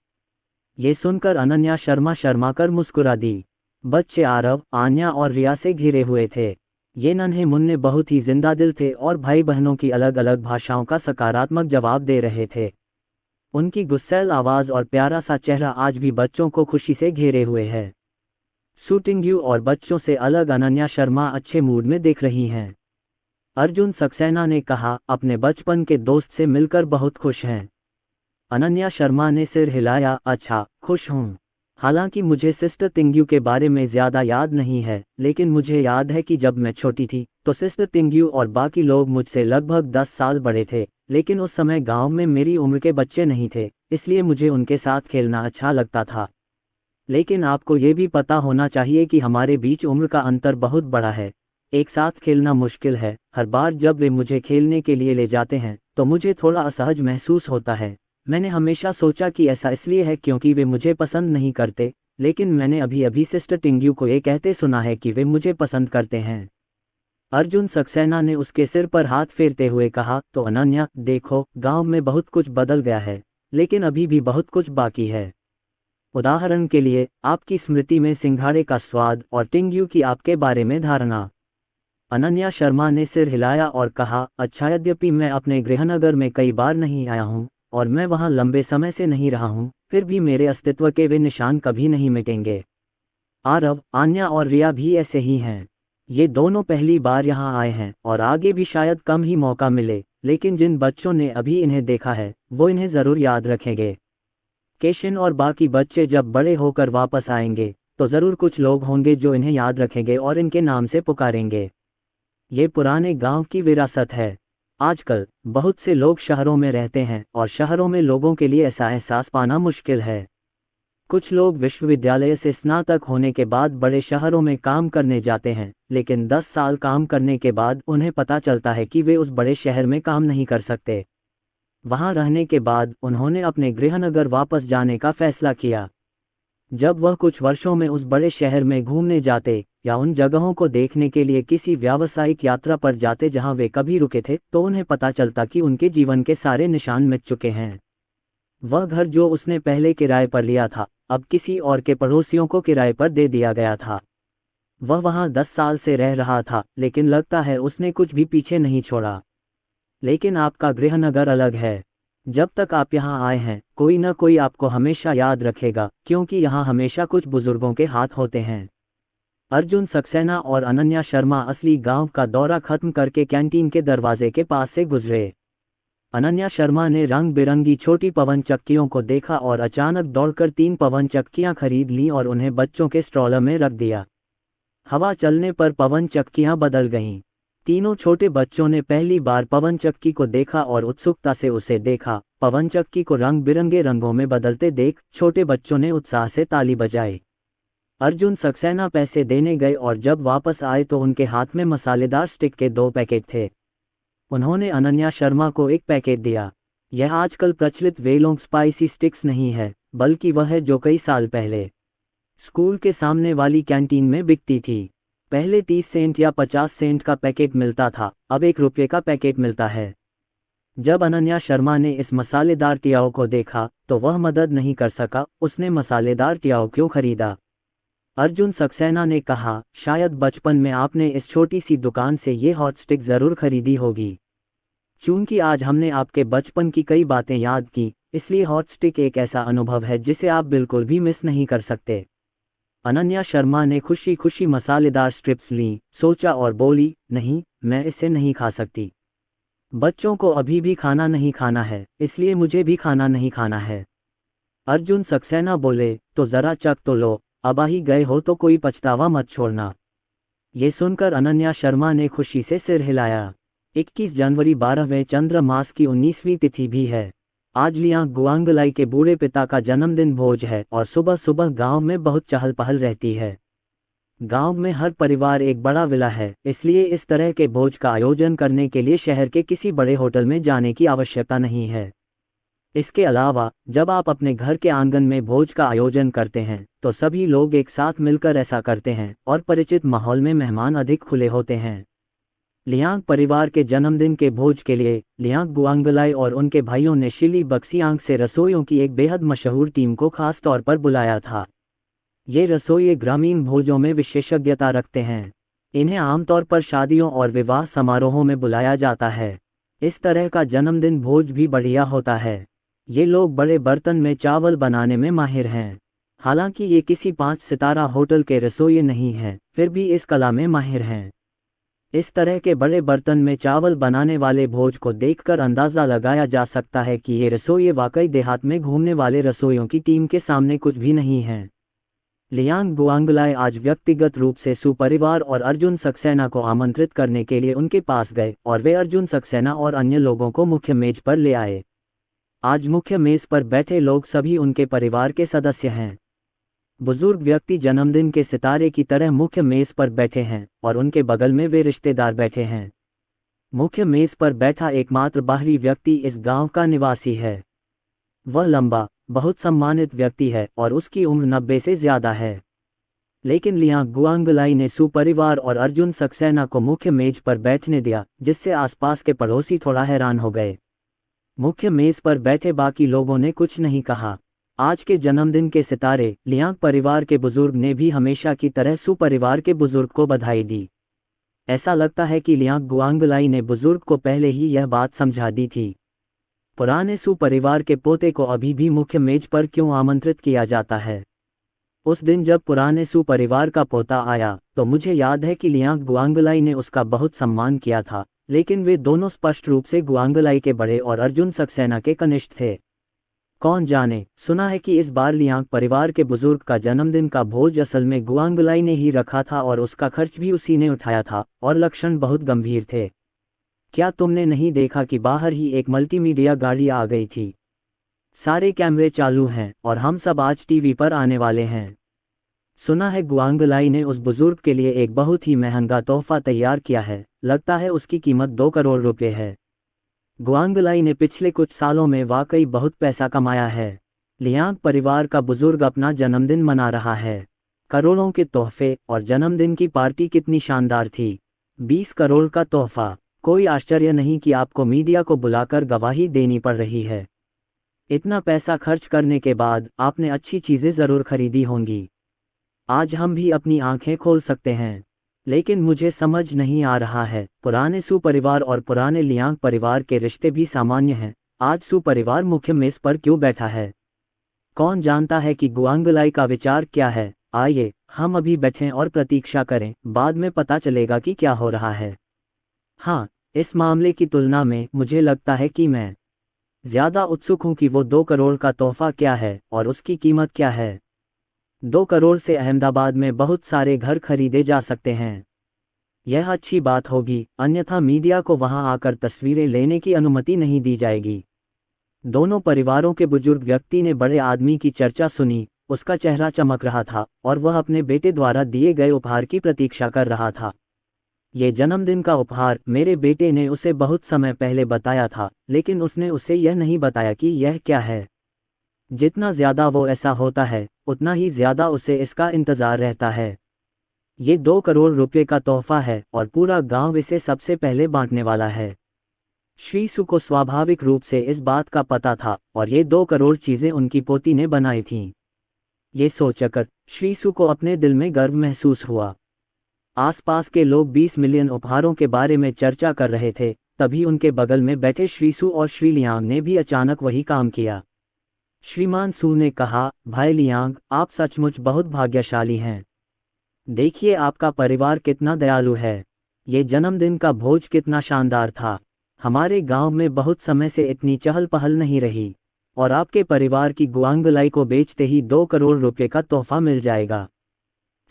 ये सुनकर अनन्या शर्मा कर मुस्कुरा दी। बच्चे आरव, आन्या और रिया से घिरे हुए थे। ये नन्हे मुन्ने बहुत ही जिंदा दिल थे और भाई बहनों की अलग अलग भाषाओं का सकारात्मक जवाब दे रहे थे। उनकी गुस्सैल आवाज़ और प्यारा सा चेहरा आज भी बच्चों को खुशी से घेरे हुए है। सू टिंग्यू और बच्चों से अलग अनन्या शर्मा अच्छे मूड में दिख रही हैं। अर्जुन सक्सेना ने कहा, अपने बचपन के दोस्त से मिलकर बहुत खुश हैं। अनन्या शर्मा ने सिर हिलाया, अच्छा, खुश हूँ। हालांकि मुझे सिस्टर तिंग्यू के बारे में ज़्यादा याद नहीं है, लेकिन मुझे याद है कि जब मैं छोटी थी तो सिस्टर तिंग्यू और बाकी लोग मुझसे लगभग 10 साल बड़े थे, लेकिन उस समय गांव में मेरी उम्र के बच्चे नहीं थे, इसलिए मुझे उनके साथ खेलना अच्छा लगता था। लेकिन आपको ये भी पता होना चाहिए कि हमारे बीच उम्र का अंतर बहुत बड़ा है। एक साथ खेलना मुश्किल है। हर बार जब वे मुझे खेलने के लिए ले जाते हैं तो मुझे थोड़ा असहज महसूस होता है। मैंने हमेशा सोचा कि ऐसा इसलिए है क्योंकि वे मुझे पसंद नहीं करते, लेकिन मैंने अभी अभी सिस्टर टिंग्यू को ये कहते सुना है कि वे मुझे पसंद करते हैं। अर्जुन सक्सेना ने उसके सिर पर हाथ फेरते हुए कहा, तो अनन्या, देखो, गांव में बहुत कुछ बदल गया है, लेकिन अभी भी बहुत कुछ बाकी है। उदाहरण के लिए, आपकी स्मृति में सिंघाड़े का स्वाद और टिंग्यू की आपके बारे में धारणा। अनन्या शर्मा ने सिर हिलाया और कहा, अच्छा, यद्यपि मैं अपने गृहनगर में कई बार नहीं आया हूँ और मैं वहाँ लंबे समय से नहीं रहा हूँ, फिर भी मेरे अस्तित्व के वे निशान कभी नहीं मिटेंगे। आरव, आन्या और रिया भी ऐसे ही हैं। ये दोनों पहली बार यहाँ आए हैं और आगे भी शायद कम ही मौका मिले, लेकिन जिन बच्चों ने अभी इन्हें देखा है वो इन्हें ज़रूर याद रखेंगे। केशन और बाकी बच्चे जब बड़े होकर वापस आएंगे तो ज़रूर कुछ लोग होंगे जो इन्हें याद रखेंगे और इनके नाम से पुकारेंगे। ये पुराने गांव की विरासत है। आजकल बहुत से लोग शहरों में रहते हैं और शहरों में लोगों के लिए ऐसा एहसास पाना मुश्किल है। कुछ लोग विश्वविद्यालय से स्नातक होने के बाद बड़े शहरों में काम करने जाते हैं, लेकिन 10 साल काम करने के बाद उन्हें पता चलता है कि वे उस बड़े शहर में काम नहीं कर सकते। वहां रहने के बाद उन्होंने अपने गृहनगर वापस जाने का फैसला किया। जब वह कुछ वर्षों में उस बड़े शहर में घूमने जाते या उन जगहों को देखने के लिए किसी व्यावसायिक यात्रा पर जाते जहां वे कभी रुके थे, तो उन्हें पता चलता कि उनके जीवन के सारे निशान मिट चुके हैं। वह घर जो उसने पहले किराए पर लिया था, अब किसी और के पड़ोसियों को किराए पर दे दिया गया था। वह वहां 10 साल से रह रहा था, लेकिन लगता है उसने कुछ भी पीछे नहीं छोड़ा। लेकिन आपका गृहनगर अलग है। जब तक आप यहाँ आए हैं, कोई न कोई आपको हमेशा याद रखेगा, क्योंकि यहाँ हमेशा कुछ बुजुर्गों के हाथ होते हैं। अर्जुन सक्सेना और अनन्या शर्मा असली गांव का दौरा खत्म करके कैंटीन के दरवाजे के पास से गुजरे। अनन्या शर्मा ने रंग बिरंगी छोटी पवन चक्कियों को देखा और अचानक दौड़कर 3 पवन चक्कियां खरीद लीं और उन्हें बच्चों के स्ट्रॉलर में रख दिया। हवा चलने पर पवन चक्कियां बदल गईं। तीनों छोटे बच्चों ने पहली बार पवन चक्की को देखा और उत्सुकता से उसे देखा। पवन चक्की को रंग बिरंगे रंगों में बदलते देख छोटे बच्चों ने उत्साह से ताली बजाई। अर्जुन सक्सेना पैसे देने गए और जब वापस आए तो उनके हाथ में मसालेदार स्टिक के 2 पैकेट थे। उन्होंने अनन्या शर्मा को एक पैकेट दिया। यह आजकल प्रचलित वेलोंग स्पाइसी स्टिक्स नहीं है, बल्कि वह है जो कई साल पहले स्कूल के सामने वाली कैंटीन में बिकती थी। पहले 30 सेंट या 50 सेंट का पैकेट मिलता था, अब 1 रुपये का पैकेट मिलता है। जब अनन्या शर्मा ने इस मसालेदार टियाओ को देखा तो वह मदद नहीं कर सका। उसने मसालेदार टियाओ क्यों खरीदा? अर्जुन सक्सेना ने कहा, शायद बचपन में आपने इस छोटी सी दुकान से ये हॉट स्टिक ज़रूर खरीदी होगी। चूंकि आज हमने आपके बचपन की कई बातें याद की, इसलिए हॉट स्टिक एक ऐसा अनुभव है जिसे आप बिल्कुल भी मिस नहीं कर सकते। अनन्या शर्मा ने खुशी खुशी मसालेदार स्ट्रिप्स लीं, सोचा और बोली, नहीं, मैं इसे नहीं खा सकती। बच्चों को अभी भी खाना नहीं खाना है, इसलिए मुझे भी खाना नहीं खाना है। अर्जुन सक्सेना बोले, तो जरा चख तो लो, अब आ ही गए हो तो कोई पछतावा मत छोड़ना। ये सुनकर अनन्या शर्मा ने खुशी से सिर हिलाया। 21 जनवरी 12वें चंद्र मास की 19वीं तिथि भी है। आज लियांग गुआंगलाई के बूढ़े पिता का जन्मदिन भोज है और सुबह सुबह गांव में बहुत चहल पहल रहती है। गांव में हर परिवार एक बड़ा विला है, इसलिए इस तरह के भोज का आयोजन करने के लिए शहर के किसी बड़े होटल में जाने की आवश्यकता नहीं है। इसके अलावा जब आप अपने घर के आंगन में भोज का आयोजन करते हैं तो सभी लोग एक साथ मिलकर ऐसा करते हैं और परिचित माहौल में मेहमान अधिक खुले होते हैं। लियांग परिवार के जन्मदिन के भोज के लिए लियांग गुआंगलाई और उनके भाइयों ने शिली बक्सियांग से रसोइयों की एक बेहद मशहूर टीम को खास तौर पर बुलाया था। ये रसोइये ग्रामीण भोजों में विशेषज्ञता रखते हैं। इन्हें आमतौर पर शादियों और विवाह समारोहों में बुलाया जाता है। इस तरह का जन्मदिन भोज भी बढ़िया होता है। ये लोग बड़े बर्तन में चावल बनाने में माहिर हैं। हालांकि ये किसी 5 सितारा होटल के रसोइये नहीं हैं, फिर भी इस कला में माहिर हैं। इस तरह के बड़े बर्तन में चावल बनाने वाले भोज को देखकर अंदाज़ा लगाया जा सकता है कि ये रसोइये वाकई देहात में घूमने वाले रसोइयों की टीम के सामने कुछ भी नहीं हैं। लियांग गुआंगलाई आज व्यक्तिगत रूप से सुपरिवार और अर्जुन सक्सेना को आमंत्रित करने के लिए उनके पास गए और वे अर्जुन सक्सेना और अन्य लोगों को मुख्य मेज पर ले आए। आज मुख्य मेज पर बैठे लोग सभी उनके परिवार के सदस्य हैं। बुजुर्ग व्यक्ति जन्मदिन के सितारे की तरह मुख्य मेज पर बैठे हैं और उनके बगल में वे रिश्तेदार बैठे हैं। मुख्य मेज पर बैठा एकमात्र बाहरी व्यक्ति इस गांव का निवासी है। वह लंबा, बहुत सम्मानित व्यक्ति है और उसकी उम्र 90 से ज्यादा है। लेकिन लियांग गुआंगलाई ने सुपरिवार और अर्जुन सक्सेना को मुख्य मेज पर बैठने दिया, जिससे आसपास के पड़ोसी थोड़ा हैरान हो गए। मुख्य मेज पर बैठे बाकी लोगों ने कुछ नहीं कहा। आज के जन्मदिन के सितारे लियांग परिवार के बुजुर्ग ने भी हमेशा की तरह सुपरिवार के बुजुर्ग को बधाई दी। ऐसा लगता है कि लियांग गुआंगलाई ने बुजुर्ग को पहले ही यह बात समझा दी थी। पुराने सुपरिवार के पोते को अभी भी मुख्य मेज पर क्यों आमंत्रित किया जाता है? उस दिन जब पुराने सुपरिवार का पोता आया तो मुझे याद है कि लियांग गुआंगलाई ने उसका बहुत सम्मान किया था, लेकिन वे दोनों स्पष्ट रूप से गुआंगलाई के बड़े और अर्जुन सक्सेना के कनिष्ठ थे। कौन जाने, सुना है कि इस बार लियांग परिवार के बुजुर्ग का जन्मदिन का भोज असल में गुआंगलाई ने ही रखा था और उसका खर्च भी उसी ने उठाया था और लक्षण बहुत गंभीर थे। क्या तुमने नहीं देखा कि बाहर ही एक मल्टीमीडिया गाड़ी आ गई थी? सारे कैमरे चालू हैं और हम सब आज टीवी पर आने वाले हैं। सुना है गुआंगलाई ने उस बुजुर्ग के लिए एक बहुत ही महंगा तोहफा तैयार किया है। लगता है उसकी कीमत 2 करोड़ रुपए है। गुआंगलाई ने पिछले कुछ सालों में वाकई बहुत पैसा कमाया है। लियांग परिवार का बुजुर्ग अपना जन्मदिन मना रहा है। करोड़ों के तोहफे और जन्मदिन की पार्टी कितनी शानदार थी। 20 करोड़ का तोहफा। कोई आश्चर्य नहीं कि आपको मीडिया को बुलाकर गवाही देनी पड़ रही है। इतना पैसा खर्च करने के बाद आपने अच्छी चीज़ें ज़रूर खरीदी होंगी। आज हम भी अपनी आंखें खोल सकते हैं। लेकिन मुझे समझ नहीं आ रहा है, पुराने सुपरिवार और पुराने लियांग परिवार के रिश्ते भी सामान्य हैं। आज सुपरिवार मुख्य मेज पर क्यों बैठा है? कौन जानता है कि गुआंगलाई का विचार क्या है? आइए हम अभी बैठें और प्रतीक्षा करें, बाद में पता चलेगा कि क्या हो रहा है। हाँ, इस मामले की तुलना में मुझे लगता है कि मैं ज़्यादा उत्सुक हूँ कि वो 2 करोड़ का तोहफा क्या है और उसकी कीमत क्या है। 2 करोड़ से अहमदाबाद में बहुत सारे घर खरीदे जा सकते हैं। यह अच्छी बात होगी, अन्यथा मीडिया को वहां आकर तस्वीरें लेने की अनुमति नहीं दी जाएगी। दोनों परिवारों के बुजुर्ग व्यक्ति ने बड़े आदमी की चर्चा सुनी। उसका चेहरा चमक रहा था और वह अपने बेटे द्वारा दिए गए उपहार की प्रतीक्षा कर रहा था। ये जन्मदिन का उपहार मेरे बेटे ने उसे बहुत समय पहले बताया था, लेकिन उसने उसे यह नहीं बताया कि यह क्या है। जितना ज़्यादा वो ऐसा होता है, उतना ही ज़्यादा उसे इसका इंतज़ार रहता है। ये 2 करोड़ रुपए का तोहफा है और पूरा गांव इसे सबसे पहले बांटने वाला है। श्री सु को स्वाभाविक रूप से इस बात का पता था और ये 2 करोड़ चीज़ें उनकी पोती ने बनाई थीं। ये सोचकर श्री सु को अपने दिल में गर्व महसूस हुआ। आसपास के लोग 20 मिलियन उपहारों के बारे में चर्चा कर रहे थे तभी उनके बगल में बैठे श्री सू और श्री लियांग ने भी अचानक वही काम किया। श्रीमान सू ने कहा, भाई लियांग, आप सचमुच बहुत भाग्यशाली हैं। देखिए आपका परिवार कितना दयालु है। ये जन्मदिन का भोज कितना शानदार था। हमारे गांव में बहुत समय से इतनी चहल पहल नहीं रही, और आपके परिवार की गुआंगलाई को बेचते ही 2 करोड़ रुपए का तोहफा मिल जाएगा।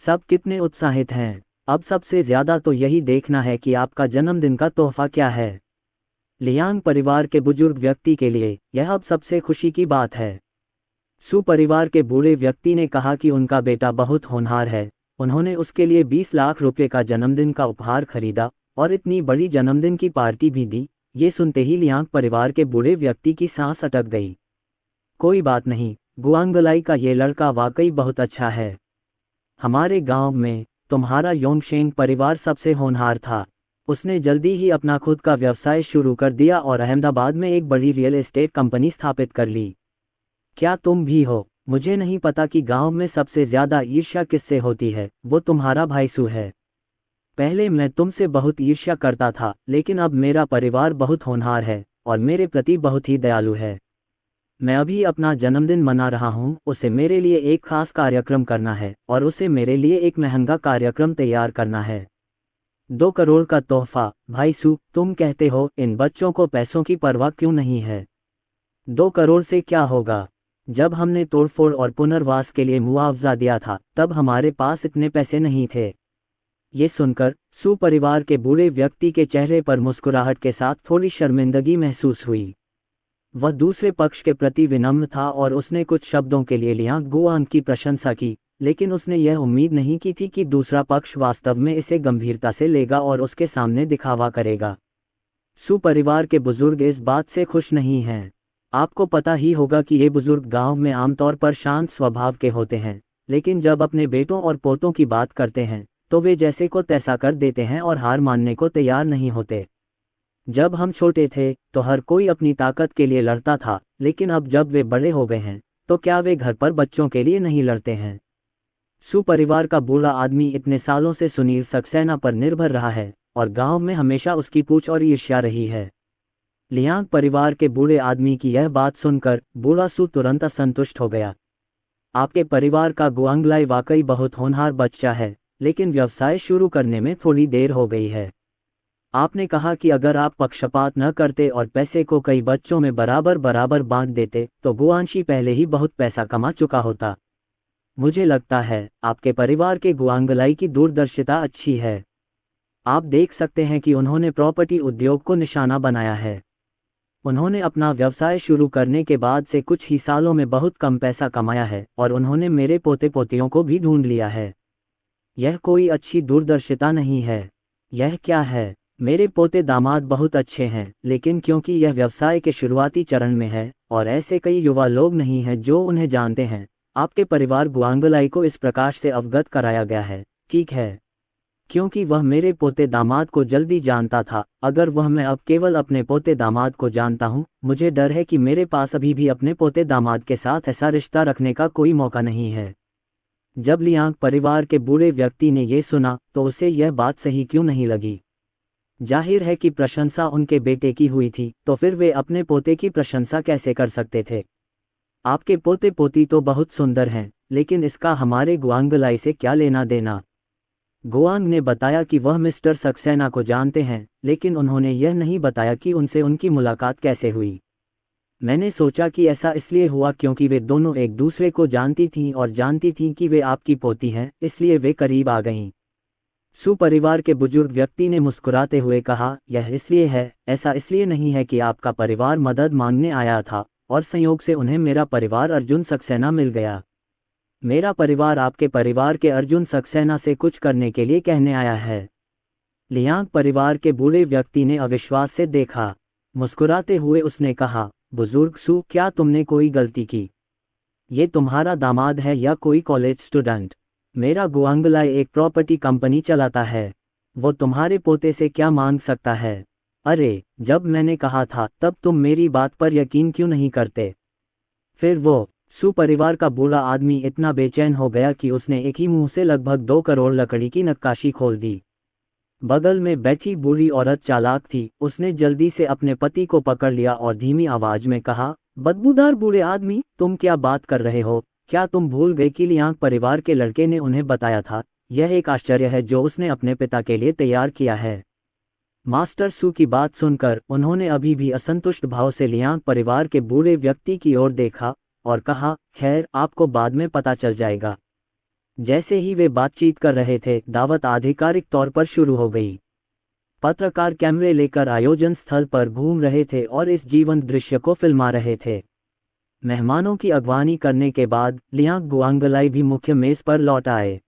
सब कितने उत्साहित हैं। अब सबसे ज्यादा तो यही देखना है कि आपका जन्मदिन का तोहफा क्या है। लियांग परिवार के बुजुर्ग व्यक्ति के लिए यह अब सबसे खुशी की बात है। सू परिवार के बूढ़े व्यक्ति ने कहा कि उनका बेटा बहुत होनहार है। उन्होंने उसके लिए 20 लाख रुपए का जन्मदिन का उपहार खरीदा और इतनी बड़ी जन्मदिन की पार्टी भी दी। ये सुनते ही लियांग परिवार के बूढ़े व्यक्ति की सांस अटक गई। कोई बात नहीं, गुआंगलाई का ये लड़का वाकई बहुत अच्छा है। हमारे गांव में तुम्हारा योंगशेंग परिवार सबसे होनहार था। उसने जल्दी ही अपना खुद का व्यवसाय शुरू कर दिया और अहमदाबाद में एक बड़ी रियल एस्टेट कंपनी स्थापित कर ली। क्या तुम भी हो? मुझे नहीं पता कि गांव में सबसे ज्यादा ईर्ष्या किससे होती है। वो तुम्हारा भाई सू है। पहले मैं तुमसे बहुत ईर्ष्या करता था, लेकिन अब मेरा परिवार बहुत होनहार है और मेरे प्रति बहुत ही दयालु है। मैं अभी अपना जन्मदिन मना रहा हूँ। उसे मेरे लिए एक खास कार्यक्रम करना है और उसे मेरे लिए एक महंगा कार्यक्रम तैयार करना है। 2 करोड़ का तोहफा। भाई सू, तुम कहते हो इन बच्चों को पैसों की परवाह क्यों नहीं है? 2 करोड़ से क्या होगा? जब हमने तोड़फोड़ और पुनर्वास के लिए मुआवजा दिया था तब हमारे पास इतने पैसे नहीं थे। ये सुनकर सू परिवार के बूढ़े व्यक्ति के चेहरे पर मुस्कुराहट के साथ थोड़ी शर्मिंदगी महसूस हुई। वह दूसरे पक्ष के प्रति विनम्र था और उसने कुछ शब्दों के लिए लियांग गुआंग की प्रशंसा की, लेकिन उसने यह उम्मीद नहीं की थी कि दूसरा पक्ष वास्तव में इसे गंभीरता से लेगा और उसके सामने दिखावा करेगा। सू परिवार के बुजुर्ग इस बात से खुश नहीं हैं। आपको पता ही होगा कि ये बुजुर्ग गांव में आमतौर पर शांत स्वभाव के होते हैं, लेकिन जब अपने बेटों और पोतों की बात करते हैं तो वे जैसे को तैसा कर देते हैं और हार मानने को तैयार नहीं होते। जब हम छोटे थे तो हर कोई अपनी ताकत के लिए लड़ता था, लेकिन अब जब वे बड़े हो गए हैं तो क्या वे घर पर बच्चों के लिए नहीं लड़ते हैं? सू परिवार का बूढ़ा आदमी इतने सालों से सुनील सक्सेना पर निर्भर रहा है और गांव में हमेशा उसकी पूछ और ईर्ष्या रही है। लियांग परिवार के बूढ़े आदमी की यह बात सुनकर बूढ़ा सू तुरंत असंतुष्ट हो गया। आपके परिवार का गुआंगलाई वाकई बहुत होनहार बच्चा है, लेकिन व्यवसाय शुरू करने में थोड़ी देर हो गई है। आपने कहा कि अगर आप पक्षपात न करते और पैसे को कई बच्चों में बराबर बराबर बांट देते तो गुआंशी पहले ही बहुत पैसा कमा चुका होता। मुझे लगता है आपके परिवार के गुआंगलाई की दूरदर्शिता अच्छी है। आप देख सकते हैं कि उन्होंने प्रॉपर्टी उद्योग को निशाना बनाया है। उन्होंने अपना व्यवसाय शुरू करने के बाद से कुछ ही सालों में बहुत कम पैसा कमाया है और उन्होंने मेरे पोते पोतियों को भी ढूंढ लिया है। यह कोई अच्छी दूरदर्शिता नहीं है। यह क्या है? मेरे पोते दामाद बहुत अच्छे हैं, लेकिन क्योंकि यह व्यवसाय के शुरुआती चरण में है और ऐसे कई युवा लोग नहीं हैं जो उन्हें जानते हैं, आपके परिवार गुआंगलाई को इस प्रकार से अवगत कराया गया है, ठीक है? क्योंकि वह मेरे पोते दामाद को जल्दी जानता था। अगर वह मैं अब केवल अपने पोते दामाद को जानता हूँ, मुझे डर है कि मेरे पास अभी भी अपने पोते दामाद के साथ ऐसा रिश्ता रखने का कोई मौका नहीं है। जब लियांग परिवार के बूढ़े व्यक्ति ने ये सुना तो उसे यह बात सही क्यों नहीं लगी। जाहिर है कि प्रशंसा उनके बेटे की हुई थी, तो फिर वे अपने पोते की प्रशंसा कैसे कर सकते थे? आपके पोते पोती तो बहुत सुंदर हैं, लेकिन इसका हमारे गुआंगलाई से क्या लेना देना? गुआंग ने बताया कि वह मिस्टर सक्सेना को जानते हैं, लेकिन उन्होंने यह नहीं बताया कि उनसे उनकी मुलाकात कैसे हुई। मैंने सोचा कि ऐसा इसलिए हुआ क्योंकि वे दोनों एक दूसरे को जानती थीं और जानती थीं कि वे आपकी पोती हैं, इसलिए वे करीब आ गईं। सू परिवार के बुजुर्ग व्यक्ति ने मुस्कुराते हुए कहा, यह इसलिए है, ऐसा इसलिए नहीं है कि आपका परिवार मदद मांगने आया था और संयोग से उन्हें मेरा परिवार अर्जुन सक्सेना मिल गया। मेरा परिवार आपके परिवार के अर्जुन सक्सेना से कुछ करने के लिए कहने आया है। लियांग परिवार के बूढ़े व्यक्ति ने अविश्वास से देखा। मुस्कुराते हुए उसने कहा, बुजुर्ग सू, क्या तुमने कोई गलती की? ये तुम्हारा दामाद है या कोई कॉलेज स्टूडेंट? मेरा गुआंगलाई एक प्रॉपर्टी कंपनी चलाता है। वो तुम्हारे पोते से क्या मांग सकता है? अरे, जब मैंने कहा था तब तुम मेरी बात पर यकीन क्यों नहीं करते? फिर वो सू परिवार का बूढ़ा आदमी इतना बेचैन हो गया कि उसने एक ही मुंह से लगभग 2 करोड़ लकड़ी की नक्काशी खोल दी। बगल में बैठी बूढ़ी औरत चालाक थी, उसने जल्दी से अपने पति को पकड़ लिया और धीमी आवाज में कहा, बदबूदार बूढ़े आदमी, तुम क्या बात कर रहे हो? क्या तुम भूल गए कि लियांग परिवार के लड़के ने उन्हें बताया था? यह एक आश्चर्य है जो उसने अपने पिता के लिए तैयार किया है। मास्टर सू की बात सुनकर उन्होंने अभी भी असंतुष्ट भाव से लियांग परिवार के बूढ़े व्यक्ति की ओर देखा और कहा, खैर, आपको बाद में पता चल जाएगा। जैसे ही वे बातचीत कर रहे थे, दावत आधिकारिक तौर पर शुरू हो गई। पत्रकार कैमरे लेकर आयोजन स्थल पर घूम रहे थे और इस जीवंत दृश्य को फिल्मा रहे थे। मेहमानों की अगवानी करने के बाद लियांग गुआंगलाई भी मुख्य मेज पर लौट आए।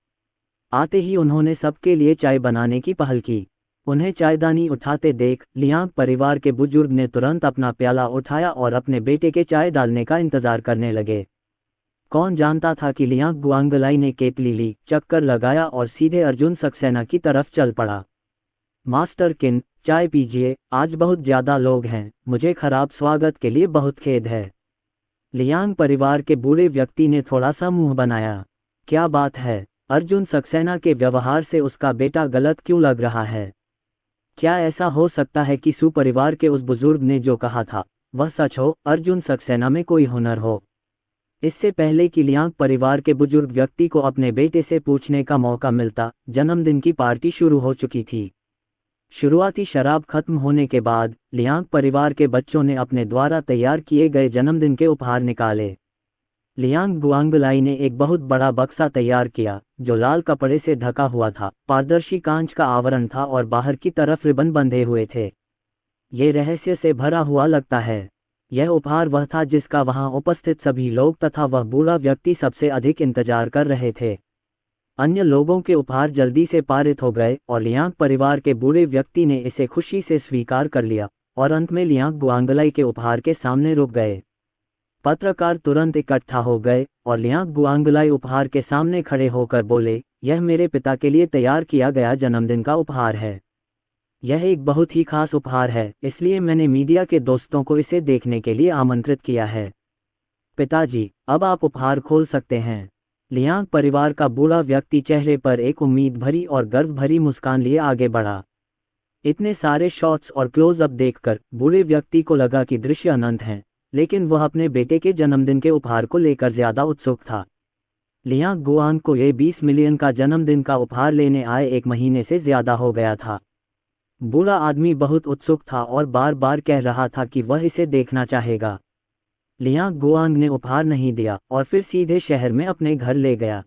आते ही उन्होंने सबके लिए चाय बनाने की पहल की। उन्हें चायदानी उठाते देख लियांग परिवार के बुजुर्ग ने तुरंत अपना प्याला उठाया और अपने बेटे के चाय डालने का इंतजार करने लगे। कौन जानता था कि लियांग गुआंगलाई ने केतली ली, चक्कर लगाया और सीधे अर्जुन सक्सेना की तरफ चल पड़ा। मास्टर किन, चाय पीजिए, आज बहुत ज्यादा लोग हैं, मुझे खराब स्वागत के लिए बहुत खेद है। लियांग परिवार के बूढ़े व्यक्ति ने थोड़ा सा मुंह बनाया। क्या बात है? अर्जुन सक्सेना के व्यवहार से उसका बेटा गलत क्यों लग रहा है? क्या ऐसा हो सकता है कि सू परिवार के उस बुजुर्ग ने जो कहा था वह सच हो, अर्जुन सक्सेना में कोई हुनर हो? इससे पहले कि लियांग परिवार के बुजुर्ग व्यक्ति को अपने बेटे से पूछने का मौका मिलता, जन्मदिन की पार्टी शुरू हो चुकी थी। शुरुआती शराब खत्म होने के बाद लियांग परिवार के बच्चों ने अपने द्वारा तैयार किए गए जन्मदिन के उपहार निकाले। लियांग गुआंगलाई ने एक बहुत बड़ा बक्सा तैयार किया जो लाल कपड़े से ढका हुआ था, पारदर्शी कांच का आवरण था और बाहर की तरफ रिबन बंधे हुए थे। ये रहस्य से भरा हुआ लगता है। यह उपहार वह था जिसका वहां उपस्थित सभी लोग तथा वह बूढ़ा व्यक्ति सबसे अधिक इंतजार कर रहे थे। अन्य लोगों के उपहार जल्दी से पारित हो गए और लियांग परिवार के बूढ़े व्यक्ति ने इसे खुशी से स्वीकार कर लिया और अंत में लियांग गुआंगलाई के उपहार के सामने रुक गए। पत्रकार तुरंत इकट्ठा हो गए और लियांग गुआंगलाई उपहार के सामने खड़े होकर बोले, यह मेरे पिता के लिए तैयार किया गया जन्मदिन का उपहार है। यह एक बहुत ही खास उपहार है, इसलिए मैंने मीडिया के दोस्तों को इसे देखने के लिए आमंत्रित किया है। पिताजी, अब आप उपहार खोल सकते हैं। लियांग परिवार का बूढ़ा व्यक्ति चेहरे पर एक उम्मीद भरी और गर्व भरी मुस्कान लिए आगे बढ़ा। इतने सारे शॉट्स और क्लोजअप देखकर बूढ़े व्यक्ति को लगा कि दृश्य अनंत हैं, लेकिन वह अपने बेटे के जन्मदिन के उपहार को लेकर ज्यादा उत्सुक था। लियांग गुआंग को ये 20 मिलियन का जन्मदिन का उपहार लेने आए 1 महीने से ज्यादा हो गया था। बूढ़ा आदमी बहुत उत्सुक था और बार बार कह रहा था कि वह इसे देखना चाहेगा। लियांग गुआंग ने उपहार नहीं दिया और फिर सीधे शहर में अपने घर ले गया।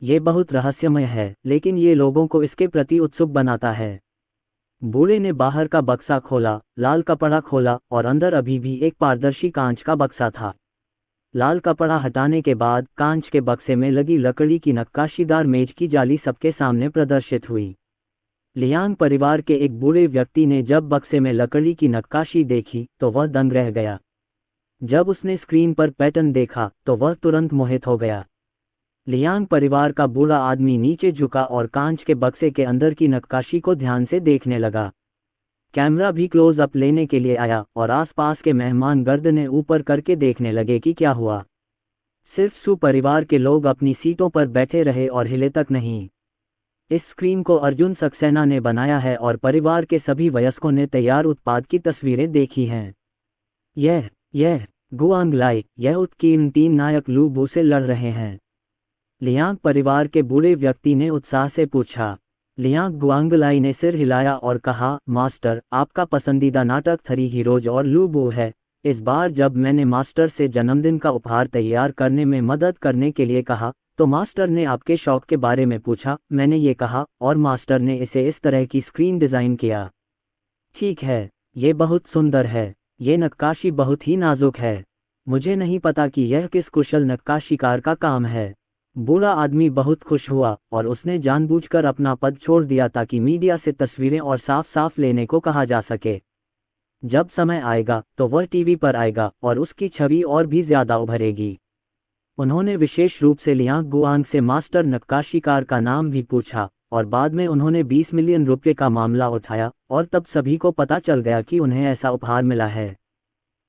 ये बहुत रहस्यमय है, लेकिन ये लोगों को इसके प्रति उत्सुक बनाता है। बूढ़े ने बाहर का बक्सा खोला, लाल कपड़ा खोला और अंदर अभी भी एक पारदर्शी कांच का बक्सा था। लाल कपड़ा हटाने के बाद कांच के बक्से में लगी लकड़ी की नक्काशीदार मेज की जाली सबके सामने प्रदर्शित हुई। लियांग परिवार के एक बूढ़े व्यक्ति ने जब बक्से में लकड़ी की नक्काशी देखी तो वह दंग रह गया। जब उसने स्क्रीन पर पैटर्न देखा तो वह तुरंत मोहित हो गया। लियांग परिवार का बूढ़ा आदमी नीचे झुका और कांच के बक्से के अंदर की नक्काशी को ध्यान से देखने लगा। कैमरा भी क्लोज अप लेने के लिए आया और आसपास के मेहमान गर्दनें ऊपर करके देखने लगे कि क्या हुआ। सिर्फ सू परिवार के लोग अपनी सीटों पर बैठे रहे और हिले तक नहीं। इस स्क्रीन को अर्जुन सक्सेना ने बनाया है और परिवार के सभी वयस्कों ने तैयार उत्पाद की तस्वीरें देखी हैं। यह गुआंगलाई, यह उत्कीर्ण 3 नायक लू बू से लड़ रहे हैं। लियांग परिवार के बूढ़े व्यक्ति ने उत्साह से पूछा। लियांग गुआंगलाई ने सिर हिलाया और कहा, मास्टर, आपका पसंदीदा नाटक 3 हीरोज और लू बू है। इस बार जब मैंने मास्टर से जन्मदिन का उपहार तैयार करने में मदद करने के लिए कहा तो मास्टर ने आपके शौक के बारे में पूछा। मैंने ये कहा और मास्टर ने इसे इस तरह की स्क्रीन डिज़ाइन किया। ठीक है, ये बहुत सुंदर है। ये नक्काशी बहुत ही नाजुक है। मुझे नहीं पता कि यह किस कुशल नक्काशीकार का काम है। बूढ़ा आदमी बहुत खुश हुआ और उसने जानबूझकर अपना पद छोड़ दिया ताकि मीडिया से तस्वीरें और साफ साफ लेने को कहा जा सके। जब समय आएगा तो वह टीवी पर आएगा और उसकी छवि और भी ज्यादा उभरेगी। उन्होंने विशेष रूप से लियांग गुआंग से मास्टर नक्काशीकार का नाम भी पूछा और बाद में उन्होंने 20 मिलियन रुपये का मामला उठाया और तब सभी को पता चल गया कि उन्हें ऐसा उपहार मिला है।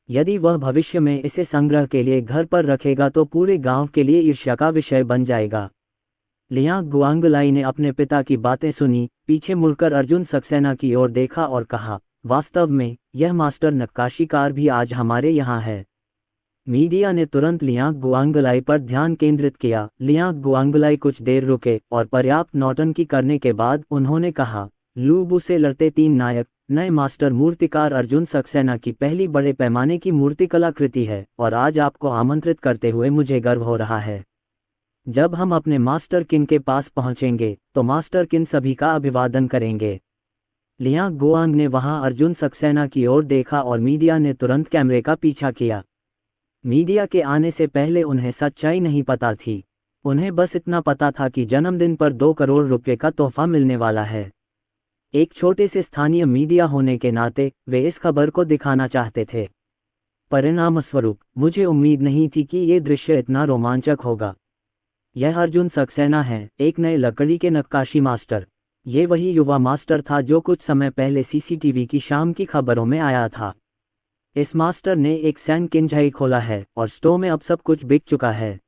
यदि वह भविष्य में इसे संग्रह के लिए घर पर रखेगा तो पूरे गांव के लिए ईर्ष्या का विषय बन जाएगा। लियांग गुआंगलाई ने अपने पिता की बातें सुनी, पीछे मुड़कर अर्जुन सक्सेना की ओर देखा और कहा, वास्तव में यह मास्टर नक्काशीकार भी आज हमारे यहाँ है। मीडिया ने तुरंत लियांग गुआंगलाई पर ध्यान केंद्रित किया। लियांग गुआंगलाई कुछ देर रुके और पर्याप्त नौटंकी करने के बाद उन्होंने कहा, लूबू से लड़ते 3 नायक, नए मास्टर मूर्तिकार अर्जुन सक्सेना की पहली बड़े पैमाने की मूर्तिकला कृति है और आज आपको आमंत्रित करते हुए मुझे गर्व हो रहा है। जब हम अपने मास्टर किन के पास पहुंचेंगे तो मास्टर किन सभी का अभिवादन करेंगे। लियांग गुआंग ने वहां अर्जुन सक्सेना की ओर देखा और मीडिया ने तुरंत कैमरे का पीछा किया। मीडिया के आने से पहले उन्हें सच्चाई नहीं पता थी। उन्हें बस इतना पता था कि जन्मदिन पर 2 करोड़ रुपये का तोहफा मिलने वाला है। एक छोटे से स्थानीय मीडिया होने के नाते वे इस खबर को दिखाना चाहते थे। परिणामस्वरूप मुझे उम्मीद नहीं थी कि ये दृश्य इतना रोमांचक होगा। यह अर्जुन सक्सेना है, एक नए लकड़ी के नक्काशी मास्टर। ये वही युवा मास्टर था जो कुछ समय पहले सीसीटीवी की शाम की खबरों में आया था। इस मास्टर ने एक सैनकिंझाई खोला है और स्टोर में अब सब कुछ बिक चुका है।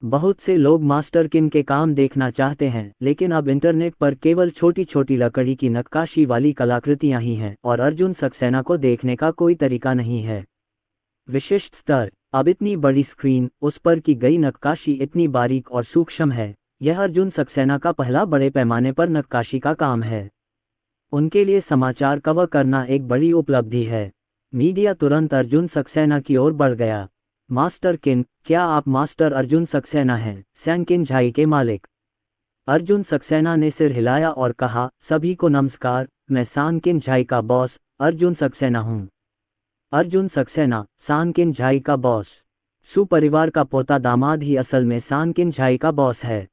बहुत से लोग मास्टर किन के काम देखना चाहते हैं, लेकिन अब इंटरनेट पर केवल छोटी छोटी लकड़ी की नक्काशी वाली कलाकृतियां ही हैं और अर्जुन सक्सेना को देखने का कोई तरीका नहीं है। विशिष्ट स्तर, अब इतनी बड़ी स्क्रीन, उस पर की गई नक्काशी इतनी बारीक और सूक्ष्म है। यह अर्जुन सक्सेना का पहला बड़े पैमाने पर नक्काशी का काम है। उनके लिए समाचार कवर करना एक बड़ी उपलब्धि है। मीडिया तुरंत अर्जुन सक्सेना की ओर बढ़ गया। मास्टर किन, क्या आप मास्टर अर्जुन सक्सेना हैं, सैनकिंझाई के मालिक? अर्जुन सक्सेना ने सिर हिलाया और कहा, सभी को नमस्कार, मैं सैनकिंझाई का बॉस अर्जुन सक्सेना हूँ। अर्जुन सक्सेना, सैनकिंझाई का बॉस। सुपरिवार का पोता दामाद ही असल में सैनकिंझाई का बॉस है।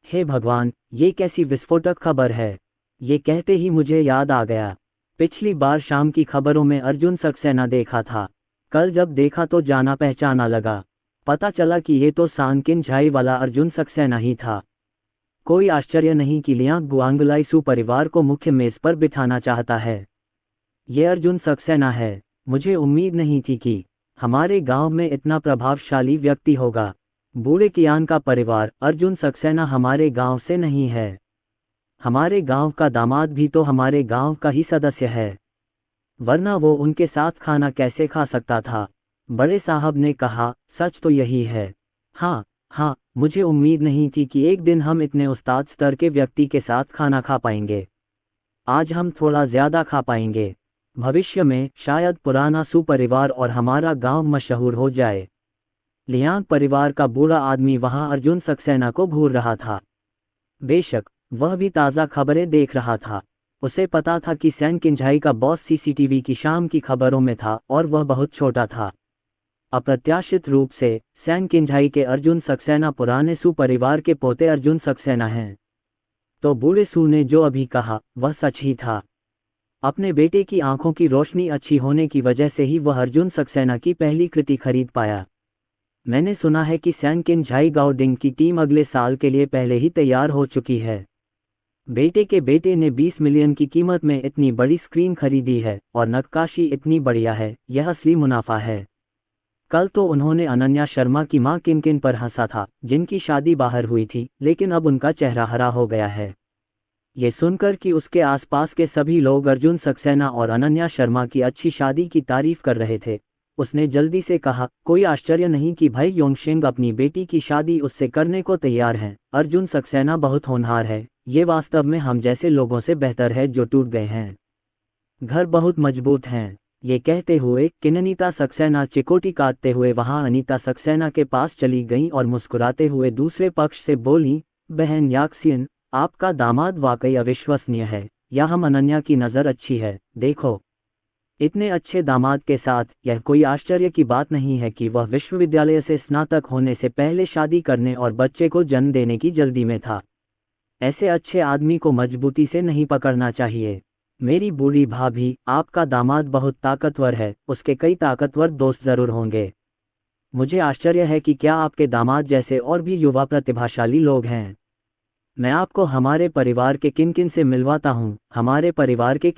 हे भगवान, ये कैसी विस्फोटक खबर है। ये कहते ही मुझे याद आ गया, पिछली बार शाम की खबरों में अर्जुन सक्सेना देखा था। कल जब देखा तो जाना पहचाना लगा। पता चला कि ये तो सैनकिंझाई वाला अर्जुन सक्सेना ही था। कोई आश्चर्य नहीं कि लियांग गुआंगलाई सुपरिवार को मुख्य मेज पर बिठाना चाहता है। ये अर्जुन सक्सेना है। मुझे उम्मीद नहीं थी कि हमारे गांव में इतना प्रभावशाली व्यक्ति होगा। बूढ़े कियान का परिवार अर्जुन सक्सेना हमारे गांव से नहीं है। हमारे गांव का दामाद भी तो हमारे गांव का ही सदस्य है, वरना वो उनके साथ खाना कैसे खा सकता था? बड़े साहब ने कहा, सच तो यही है। हाँ, मुझे उम्मीद नहीं थी कि एक दिन हम इतने उस्ताद स्तर के व्यक्ति के साथ खाना खा पाएंगे। आज हम थोड़ा ज्यादा खा पाएंगे। भविष्य में शायद पुराना सुपरिवार और हमारा गांव मशहूर हो जाए। लियांग परिवार का बूढ़ा आदमी वहां अर्जुन सक्सेना को घूर रहा था। बेशक वह भी ताज़ा खबरें देख रहा था। उसे पता था कि सैनकिंझाई का बॉस सीसीटीवी की शाम की खबरों में था और वह बहुत छोटा था। अप्रत्याशित रूप से सैनकिंझाई के अर्जुन सक्सेना पुराने सुपरिवार के पोते अर्जुन सक्सेना हैं। तो बूढ़े सू ने जो अभी कहा वह सच ही था। अपने बेटे की आंखों की रोशनी अच्छी होने की वजह से ही वह अर्जुन सक्सेना की पहली कृति खरीद पाया। मैंने सुना है कि सैनकिंझाई गाओडिंग की टीम अगले साल के लिए पहले ही तैयार हो चुकी है। बेटे के बेटे ने 20 मिलियन की कीमत में इतनी बड़ी स्क्रीन खरीदी है और नक्काशी इतनी बढ़िया है, यह असली मुनाफा है। कल तो उन्होंने अनन्या शर्मा की मां किन पर हंसा था, जिनकी शादी बाहर हुई थी, लेकिन अब उनका चेहरा हरा हो गया है। ये सुनकर कि उसके आसपास के सभी लोग अर्जुन सक्सेना और अनन्या शर्मा की अच्छी शादी की तारीफ कर रहे थे, उसने जल्दी से कहा, कोई आश्चर्य नहीं कि भाई योंगशेंग अपनी बेटी की शादी उससे करने को तैयार हैं। अर्जुन सक्सेना बहुत होनहार है। ये वास्तव में हम जैसे लोगों से बेहतर है जो टूट गए हैं। घर बहुत मजबूत हैं। ये कहते हुए किननीता सक्सेना चिकोटी काटते हुए वहां अनीता सक्सेना के पास चली गईं और मुस्कुराते हुए दूसरे पक्ष से बोली, बहन याक्सियन, आपका दामाद वाकई अविश्वसनीय है। या हम अनन्या की नज़र अच्छी है, देखो। इतने अच्छे दामाद के साथ यह कोई आश्चर्य की बात नहीं है कि वह विश्वविद्यालय से स्नातक होने से पहले शादी करने और बच्चे को जन्म देने की जल्दी में था। ऐसे अच्छे आदमी को मजबूती से नहीं पकड़ना चाहिए। मेरी बूढ़ी भाभी, आपका दामाद बहुत ताकतवर है, उसके कई ताकतवर दोस्त जरूर होंगे। मुझे आश्चर्य है कि क्या आपके दामाद जैसे और भी युवा प्रतिभाशाली लोग हैं। मैं आपको हमारे परिवार के किन से मिलवाता हूँ। हमारे परिवार के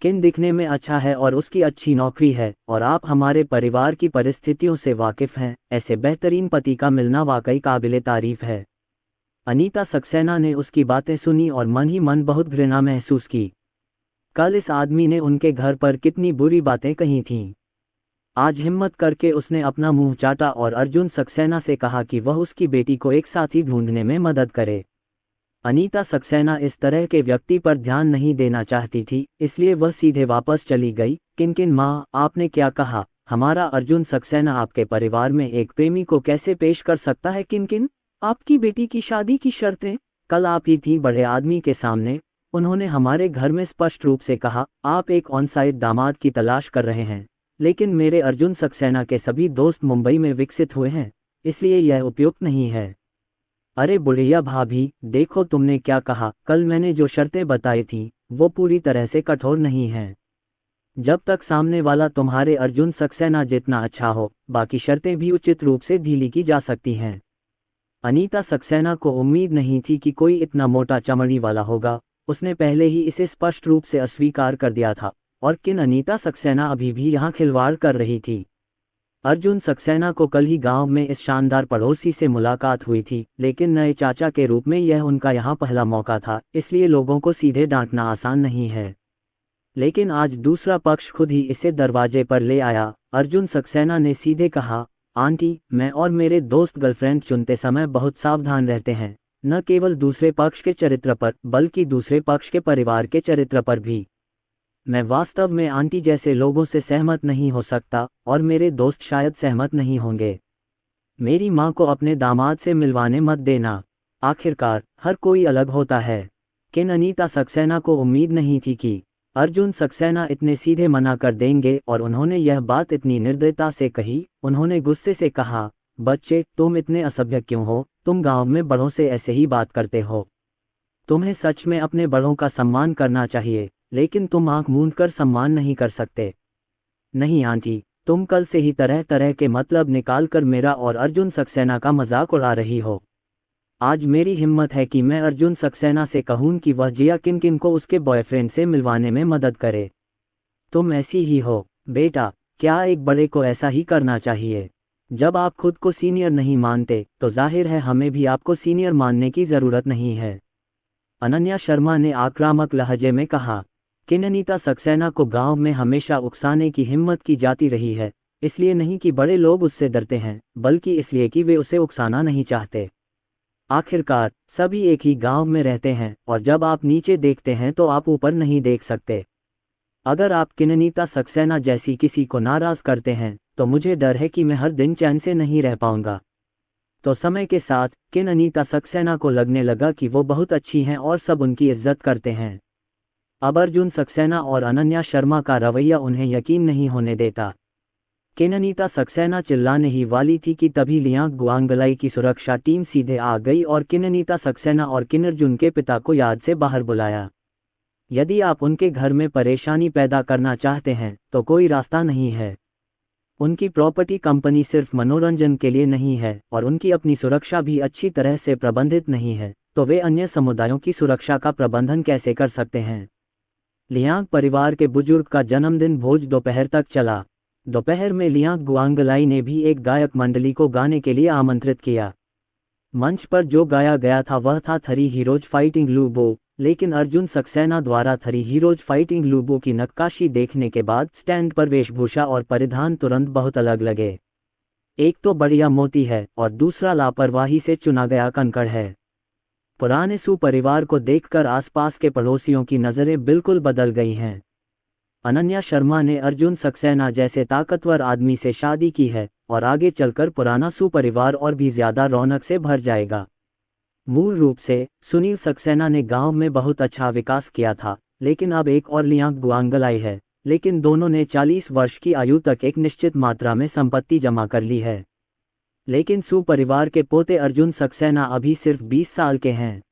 किन दिखने में अच्छा है और उसकी अच्छी नौकरी है, और आप हमारे परिवार की परिस्थितियों से वाकिफ हैं। ऐसे बेहतरीन पति का मिलना वाकई काबिले तारीफ है। अनीता सक्सेना ने उसकी बातें सुनी और मन ही मन बहुत घृणा महसूस की। कल इस आदमी ने उनके घर पर कितनी बुरी बातें कही थीं। आज हिम्मत करके उसने अपना मुंह चाटा और अर्जुन सक्सेना से कहा कि वह उसकी बेटी को एक साथी ढूंढने में मदद करे। अनीता सक्सेना इस तरह के व्यक्ति पर ध्यान नहीं देना चाहती थी, इसलिए वह सीधे वापस चली गई। किनकिन माँ, आपने क्या कहा? हमारा अर्जुन सक्सेना आपके परिवार में एक प्रेमी को कैसे पेश कर सकता है? किनकिन, आपकी बेटी की शादी की शर्तें कल आप ही थी बड़े आदमी के सामने। उन्होंने हमारे घर में स्पष्ट रूप से कहा, आप एक ऑनसाइट दामाद की तलाश कर रहे हैं, लेकिन मेरे अर्जुन सक्सेना के सभी दोस्त मुंबई में विकसित हुए हैं, इसलिए यह उपयुक्त नहीं है। अरे बुढ़िया भाभी, देखो तुमने क्या कहा। कल मैंने जो शर्तें बताई थी वो पूरी तरह से कठोर नहीं हैं। जब तक सामने वाला तुम्हारे अर्जुन सक्सेना जितना अच्छा हो, बाकी शर्तें भी उचित रूप से ढीली की जा सकती हैं। अनीता सक्सेना को उम्मीद नहीं थी कि कोई इतना मोटा चमड़ी वाला होगा। उसने पहले ही इसे स्पष्ट रूप से अस्वीकार कर दिया था, और किन अनीता सक्सेना अभी भी यहाँ खिलवाड़ कर रही थी। अर्जुन सक्सेना को कल ही गांव में इस शानदार पड़ोसी से मुलाकात हुई थी, लेकिन नए चाचा के रूप में यह उनका यहाँ पहला मौका था, इसलिए लोगों को सीधे डांटना आसान नहीं है। लेकिन आज दूसरा पक्ष खुद ही इसे दरवाजे पर ले आया। अर्जुन सक्सेना ने सीधे कहा, आंटी, मैं और मेरे दोस्त गर्लफ्रेंड चुनते समय बहुत सावधान रहते हैं, न केवल दूसरे पक्ष के चरित्र पर बल्कि दूसरे पक्ष के परिवार के चरित्र पर भी। मैं वास्तव में आंटी जैसे लोगों से सहमत नहीं हो सकता, और मेरे दोस्त शायद सहमत नहीं होंगे। मेरी माँ को अपने दामाद से मिलवाने मत देना। आखिरकार हर कोई अलग होता है। किन अनीता सक्सेना को उम्मीद नहीं थी कि अर्जुन सक्सेना इतने सीधे मना कर देंगे, और उन्होंने यह बात इतनी निर्दयता से कही। उन्होंने गुस्से से कहा, बच्चे, तुम इतने असभ्य क्यों हो? तुम गांव में बड़ों से ऐसे ही बात करते हो। तुम्हें सच में अपने बड़ों का सम्मान करना चाहिए, लेकिन तुम आंख मूंद कर सम्मान नहीं कर सकते। नहीं आंटी, तुम कल से ही तरह तरह के मतलब निकाल कर मेरा और अर्जुन सक्सेना का मजाक उड़ा रही हो। आज मेरी हिम्मत है कि मैं अर्जुन सक्सेना से कहूं कि वह जिया किनकिन को उसके बॉयफ्रेंड से मिलवाने में मदद करे। तुम ऐसी ही हो बेटा, क्या एक बड़े को ऐसा ही करना चाहिए? जब आप खुद को सीनियर नहीं मानते तो जाहिर है हमें भी आपको सीनियर मानने की ज़रूरत नहीं है। अनन्या शर्मा ने आक्रामक लहजे में कहा। किन अनीता सक्सेना को गांव में हमेशा उकसाने की हिम्मत की जाती रही है, इसलिए नहीं कि बड़े लोग उससे डरते हैं, बल्कि इसलिए कि वे उसे उकसाना नहीं चाहते। आखिरकार सभी एक ही गांव में रहते हैं, और जब आप नीचे देखते हैं तो आप ऊपर नहीं देख सकते। अगर आप किन अनीता सक्सेना जैसी किसी को नाराज करते हैं तो मुझे डर है कि मैं हर दिन चैन से नहीं रह पाऊंगा। तो समय के साथ किन अनीता सक्सेना को लगने लगा कि वो बहुत अच्छी हैं और सब उनकी इज्जत करते हैं। अब अर्जुन सक्सेना और अनन्या शर्मा का रवैया उन्हें यकीन नहीं होने देता। किन अनीता सक्सेना चिल्लाने ही वाली थी कि तभी लियांग गुआंगलाई की सुरक्षा टीम सीधे आ गई और किन अनीता सक्सेना और किन अर्जुन के पिता को याद से बाहर बुलाया। यदि आप उनके घर में परेशानी पैदा करना चाहते हैं तो कोई रास्ता नहीं है। उनकी प्रॉपर्टी कंपनी सिर्फ मनोरंजन के लिए नहीं है, और उनकी अपनी सुरक्षा भी अच्छी तरह से प्रबंधित नहीं है, तो वे अन्य समुदायों की सुरक्षा का प्रबंधन कैसे कर सकते हैं? लियांग परिवार के बुजुर्ग का जन्मदिन भोज दोपहर तक चला। दोपहर में लियांग गुआंगलाई ने भी एक गायक मंडली को गाने के लिए आमंत्रित किया। मंच पर जो गाया गया था वह था थ्री हीरोज फाइटिंग लूबो, लेकिन अर्जुन सक्सेना द्वारा थ्री हीरोज फाइटिंग लूबो की नक्काशी देखने के बाद स्टैंड पर वेशभूषा और परिधान तुरंत बहुत अलग लगे। एक तो बढ़िया मोती है और दूसरा लापरवाही से चुना गया कंकड़ है। पुराने सुपरिवार को देखकर आसपास के पड़ोसियों की नज़रें बिल्कुल बदल गई हैं। अनन्या शर्मा ने अर्जुन सक्सेना जैसे ताकतवर आदमी से शादी की है, और आगे चलकर पुराना सुपरिवार और भी ज्यादा रौनक से भर जाएगा। मूल रूप से सुनील सक्सेना ने गांव में बहुत अच्छा विकास किया था, लेकिन अब एक और लियांग गुआंगलाई है, लेकिन दोनों ने 40 वर्ष की आयु तक एक निश्चित मात्रा में संपत्ति जमा कर ली है। लेकिन सुपरिवार के पोते अर्जुन सक्सेना अभी सिर्फ 20 साल के हैं।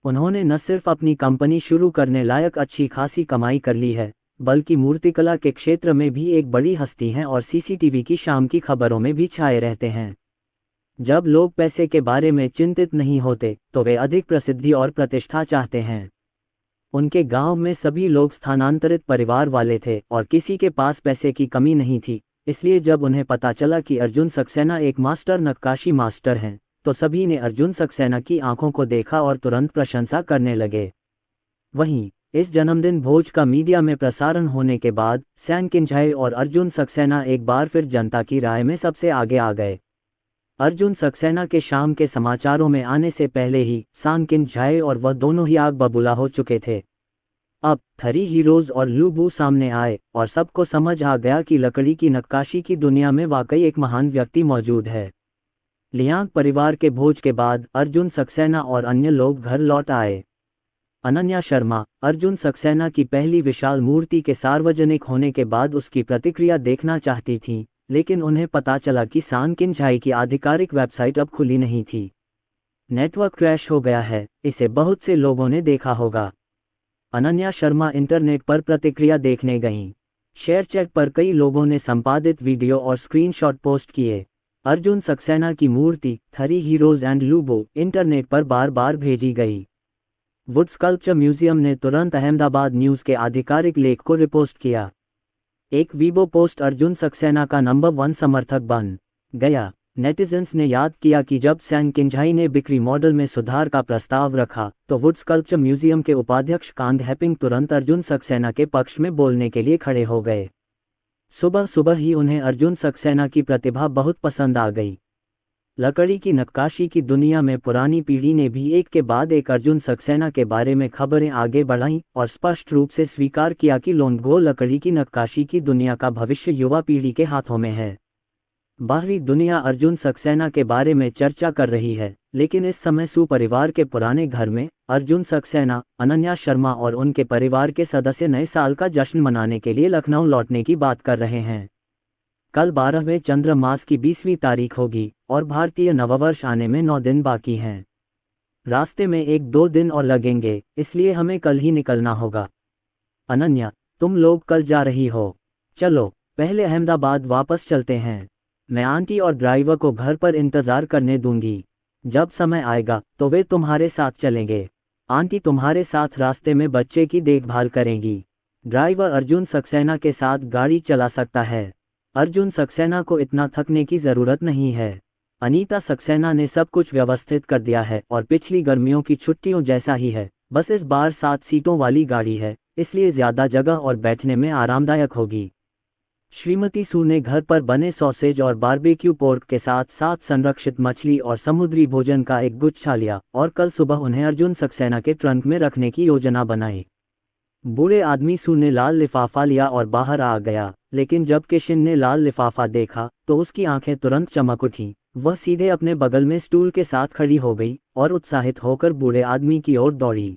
उन्होंने न सिर्फ अपनी कंपनी शुरू करने लायक अच्छी खासी कमाई कर ली है, बल्कि मूर्तिकला के क्षेत्र में भी एक बड़ी हस्ती हैं और सीसीटीवी की शाम की खबरों में भी छाए रहते हैं। जब लोग पैसे के बारे में चिंतित नहीं होते तो वे अधिक प्रसिद्धि और प्रतिष्ठा चाहते हैं। उनके गांव में सभी लोग स्थानांतरित परिवार वाले थे और किसी के पास पैसे की कमी नहीं थी, इसलिए जब उन्हें पता चला कि अर्जुन सक्सेना एक मास्टर नक्काशी मास्टर हैं, तो सभी ने अर्जुन सक्सेना की आंखों को देखा और तुरंत प्रशंसा करने लगे। वहीं इस जन्मदिन भोज का मीडिया में प्रसारण होने के बाद सैन किंझाई और अर्जुन सक्सेना एक बार फिर जनता की राय में सबसे आगे आ गए। अर्जुन सक्सेना के शाम के समाचारों में आने से पहले ही सैन किंझाई और वह दोनों ही आग बबूला हो चुके थे। अब थ्री हीरोज और लू सामने आए और सबको समझ आ गया कि लकड़ी की नक्काशी की दुनिया में वाकई एक महान व्यक्ति मौजूद है। लियांग परिवार के भोज के बाद अर्जुन सक्सेना और अन्य लोग घर लौट आए। अनन्या शर्मा अर्जुन सक्सेना की पहली विशाल मूर्ति के सार्वजनिक होने के बाद उसकी प्रतिक्रिया देखना चाहती थीं, लेकिन उन्हें पता चला कि सैन किंझाई की आधिकारिक वेबसाइट अब खुली नहीं थी। नेटवर्क क्रैश हो गया है, इसे बहुत से लोगों ने देखा होगा। अनन्या शर्मा इंटरनेट पर प्रतिक्रिया देखने गईं। शेयर चैट पर कई लोगों ने संपादित वीडियो और स्क्रीनशॉट पोस्ट किए। अर्जुन सक्सेना की मूर्ति थ्री हीरोज एंड लूबो इंटरनेट पर बार बार भेजी गई। वुड स्कल्पचर म्यूजियम ने तुरंत अहमदाबाद न्यूज़ के आधिकारिक लेख को रिपोस्ट किया। एक वीबो पोस्ट अर्जुन सक्सेना का नंबर 1 समर्थक बन गया। नेटिजन्स ने याद किया कि जब सैन किंझाई ने बिक्री मॉडल में सुधार का प्रस्ताव रखा तो वुड स्कल्पचर म्यूजियम के उपाध्यक्ष कांग हैपिंग तुरंत अर्जुन सक्सेना के पक्ष में बोलने के लिए खड़े हो गए। सुबह सुबह ही उन्हें अर्जुन सक्सेना की प्रतिभा बहुत पसंद आ गई। लकड़ी की नक्काशी की दुनिया में पुरानी पीढ़ी ने भी एक के बाद एक अर्जुन सक्सेना के बारे में खबरें आगे बढ़ाईं और स्पष्ट रूप से स्वीकार किया कि लोन्गो लकड़ी की नक्काशी की दुनिया का भविष्य युवा पीढ़ी के हाथों में है। बाहरी दुनिया अर्जुन सक्सेना के बारे में चर्चा कर रही है, लेकिन इस समय सू परिवार के पुराने घर में अर्जुन सक्सेना, अनन्या शर्मा और उनके परिवार के सदस्य नए साल का जश्न मनाने के लिए लखनऊ लौटने की बात कर रहे हैं। कल 12वें चंद्र मास की 20वीं तारीख होगी और भारतीय नववर्ष आने में 9 दिन बाकी हैं। रास्ते में 1-2 दिन और लगेंगे, इसलिए हमें कल ही निकलना होगा। अनन्या, तुम लोग कल जा रही हो? चलो पहले अहमदाबाद वापस चलते हैं। मैं आंटी और ड्राइवर को घर पर इंतज़ार करने दूंगी। जब समय आएगा तो वे तुम्हारे साथ चलेंगे। आंटी तुम्हारे साथ रास्ते में बच्चे की देखभाल करेंगी। ड्राइवर अर्जुन सक्सेना के साथ गाड़ी चला सकता है। अर्जुन सक्सेना को इतना थकने की ज़रूरत नहीं है। अनीता सक्सेना ने सब कुछ व्यवस्थित कर दिया है और पिछली गर्मियों की छुट्टियों जैसा ही है, बस इस बार 7 सीटों वाली गाड़ी है, इसलिए ज़्यादा जगह और बैठने में आरामदायक होगी। श्रीमती सू ने घर पर बने सॉसेज और बारबेक्यू पोर्क के साथ साथ संरक्षित मछली और समुद्री भोजन का एक गुच्छा लिया और कल सुबह उन्हें अर्जुन सक्सेना के ट्रंक में रखने की योजना बनाई। बूढ़े आदमी सू ने लाल लिफाफा लिया और बाहर आ गया, लेकिन जब किशन ने लाल लिफाफा देखा तो उसकी आंखें तुरंत चमक उठीं। वह सीधे अपने बगल में स्टूल के साथ खड़ी हो गई और उत्साहित होकर बूढ़े आदमी की ओर दौड़ी।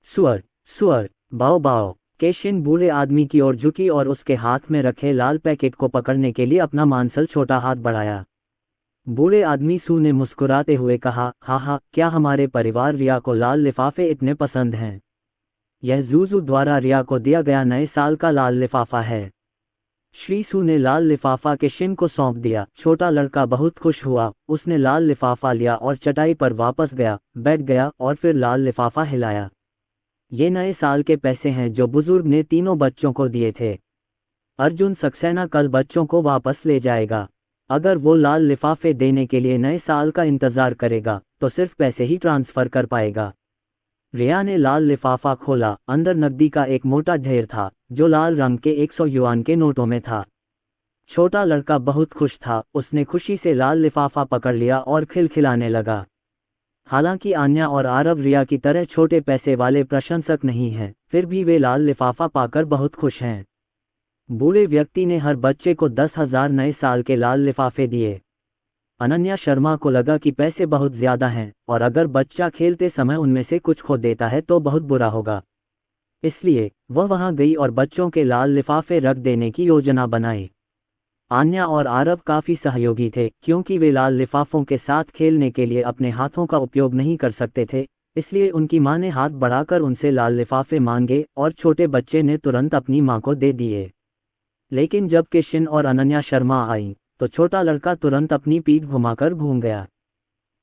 सुअर सुअर बाओ बाओ। केशिन बूढ़े आदमी की ओर झुकी और उसके हाथ में रखे लाल पैकेट को पकड़ने के लिए अपना मांसल छोटा हाथ बढ़ाया। बूढ़े आदमी सू ने मुस्कुराते हुए कहा, हा, क्या हमारे परिवार रिया को लाल लिफाफे इतने पसंद हैं? यह जूजू द्वारा रिया को दिया गया नए साल का लाल लिफाफा है। श्री सू ने लाल लिफाफा केशिन को सौंप दिया। छोटा लड़का बहुत खुश हुआ। उसने लाल लिफाफा लिया और चटाई पर वापस गया, बैठ गया और फिर लाल लिफाफा हिलाया। ये नए साल के पैसे हैं जो बुजुर्ग ने तीनों बच्चों को दिए थे। अर्जुन सक्सेना कल बच्चों को वापस ले जाएगा। अगर वो लाल लिफाफे देने के लिए नए साल का इंतजार करेगा तो सिर्फ पैसे ही ट्रांसफर कर पाएगा। रिया ने लाल लिफाफा खोला। अंदर नकदी का एक मोटा ढेर था जो लाल रंग के 100 युआन के नोटों में था। छोटा लड़का बहुत खुश था। उसने खुशी से लाल लिफाफा पकड़ लिया और खिलखिलाने लगा। हालांकि आन्या और आरव रिया की तरह छोटे पैसे वाले प्रशंसक नहीं हैं, फिर भी वे लाल लिफाफा पाकर बहुत खुश हैं। बूढ़े व्यक्ति ने हर बच्चे को 10,000 नए साल के लाल लिफाफे दिए। अनन्या शर्मा को लगा कि पैसे बहुत ज़्यादा हैं और अगर बच्चा खेलते समय उनमें से कुछ खो देता है तो बहुत बुरा होगा। इसलिए वह वहां गई और बच्चों के लाल लिफाफे रख देने की योजना बनाई। आन्या और आरव काफ़ी सहयोगी थे क्योंकि वे लाल लिफाफों के साथ खेलने के लिए अपने हाथों का उपयोग नहीं कर सकते थे, इसलिए उनकी मां ने हाथ बढ़ाकर उनसे लाल लिफाफे मांगे और छोटे बच्चे ने तुरंत अपनी मां को दे दिए। लेकिन जब किशन और अनन्या शर्मा आईं तो छोटा लड़का तुरंत अपनी पीठ घुमाकर घूम गया।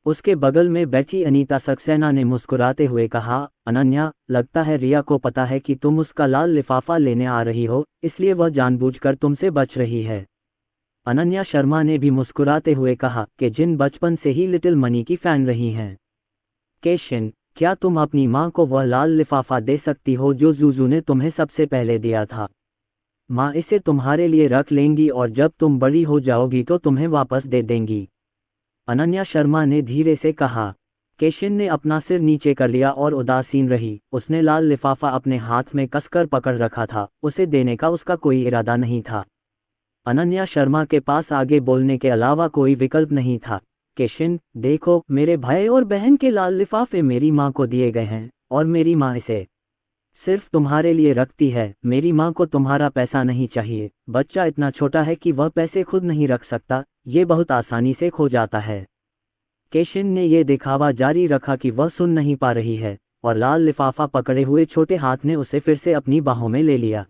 उसके बगल में बैठी अनीता सक्सेना ने मुस्कुराते हुए कहा, अनन्या, लगता है रिया को पता है कि तुम उसका लाल लिफाफा लेने आ रही हो, इसलिए वह जानबूझकर तुमसे बच रही है। अनन्या शर्मा ने भी मुस्कुराते हुए कहा कि जिन बचपन से ही लिटिल मनी की फैन रही हैं। केशिन, क्या तुम अपनी माँ को वह लाल लिफाफा दे सकती हो जो जूजू ने तुम्हें सबसे पहले दिया था? माँ इसे तुम्हारे लिए रख लेंगी और जब तुम बड़ी हो जाओगी तो तुम्हें वापस दे देंगी, अनन्या शर्मा ने धीरे से कहा। केशिन ने अपना सिर नीचे कर लिया और उदासीन रही। उसने लाल लिफाफा अपने हाथ में कसकर पकड़ रखा था, उसे देने का उसका कोई इरादा नहीं था। अनन्या शर्मा के पास आगे बोलने के अलावा कोई विकल्प नहीं था। केशिन, देखो, मेरे भाई और बहन के लाल लिफाफे मेरी माँ को दिए गए हैं और मेरी माँ इसे सिर्फ तुम्हारे लिए रखती है। मेरी माँ को तुम्हारा पैसा नहीं चाहिए। बच्चा इतना छोटा है कि वह पैसे खुद नहीं रख सकता, ये बहुत आसानी से खो जाता है। केशिन ने यह दिखावा जारी रखा कि वह सुन नहीं पा रही है और लाल लिफाफा पकड़े हुए छोटे हाथ ने उसे फिर से अपनी बाहों में ले लिया।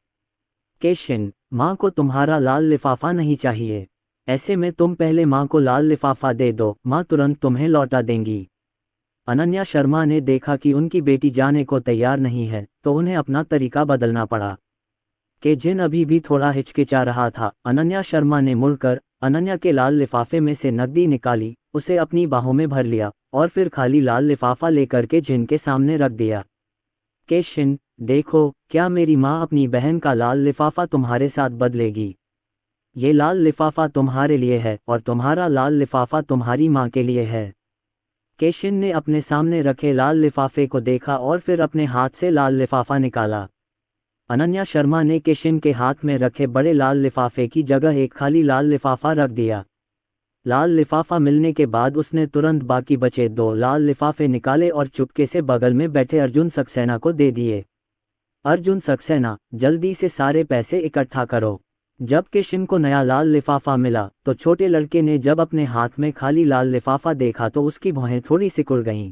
केशिन, माँ को तुम्हारा लाल लिफाफा नहीं चाहिए। ऐसे में तुम पहले माँ को लाल लिफाफा दे दो, माँ तुरंत तुम्हें लौटा देंगी। अनन्या शर्मा ने देखा कि उनकी बेटी जाने को तैयार नहीं है, तो उन्हें अपना तरीका बदलना पड़ा। केशिन अभी भी थोड़ा हिचकिचा रहा था। अनन्या शर्मा ने मुड़कर अनन्या के लाल लिफाफे में से नकदी निकाली, उसे अपनी बाहों में भर लिया और फिर खाली लाल लिफाफा लेकर के जिन के सामने रख दिया। केशिन, देखो, क्या मेरी माँ अपनी बहन का लाल लिफाफा तुम्हारे साथ बदलेगी? ये लाल लिफाफा तुम्हारे लिए है और तुम्हारा लाल लिफाफा तुम्हारी माँ के लिए है। केशिन ने अपने सामने रखे लाल लिफाफे को देखा और फिर अपने हाथ से लाल लिफाफा निकाला। अनन्या शर्मा ने केशिन के हाथ में रखे बड़े लाल लिफाफे की जगह एक खाली लाल लिफाफा रख दिया। लाल लिफाफा मिलने के बाद उसने तुरंत बाकी बचे 2 लाल लिफाफे निकाले और चुपके से बगल में बैठे अर्जुन सक्सेना को दे दिए। अर्जुन सक्सेना, जल्दी से सारे पैसे इकट्ठा करो। जब केशिन को नया लाल लिफाफा मिला तो छोटे लड़के ने जब अपने हाथ में खाली लाल लिफाफा देखा तो उसकी भौहें थोड़ी सिकुड़ गईं।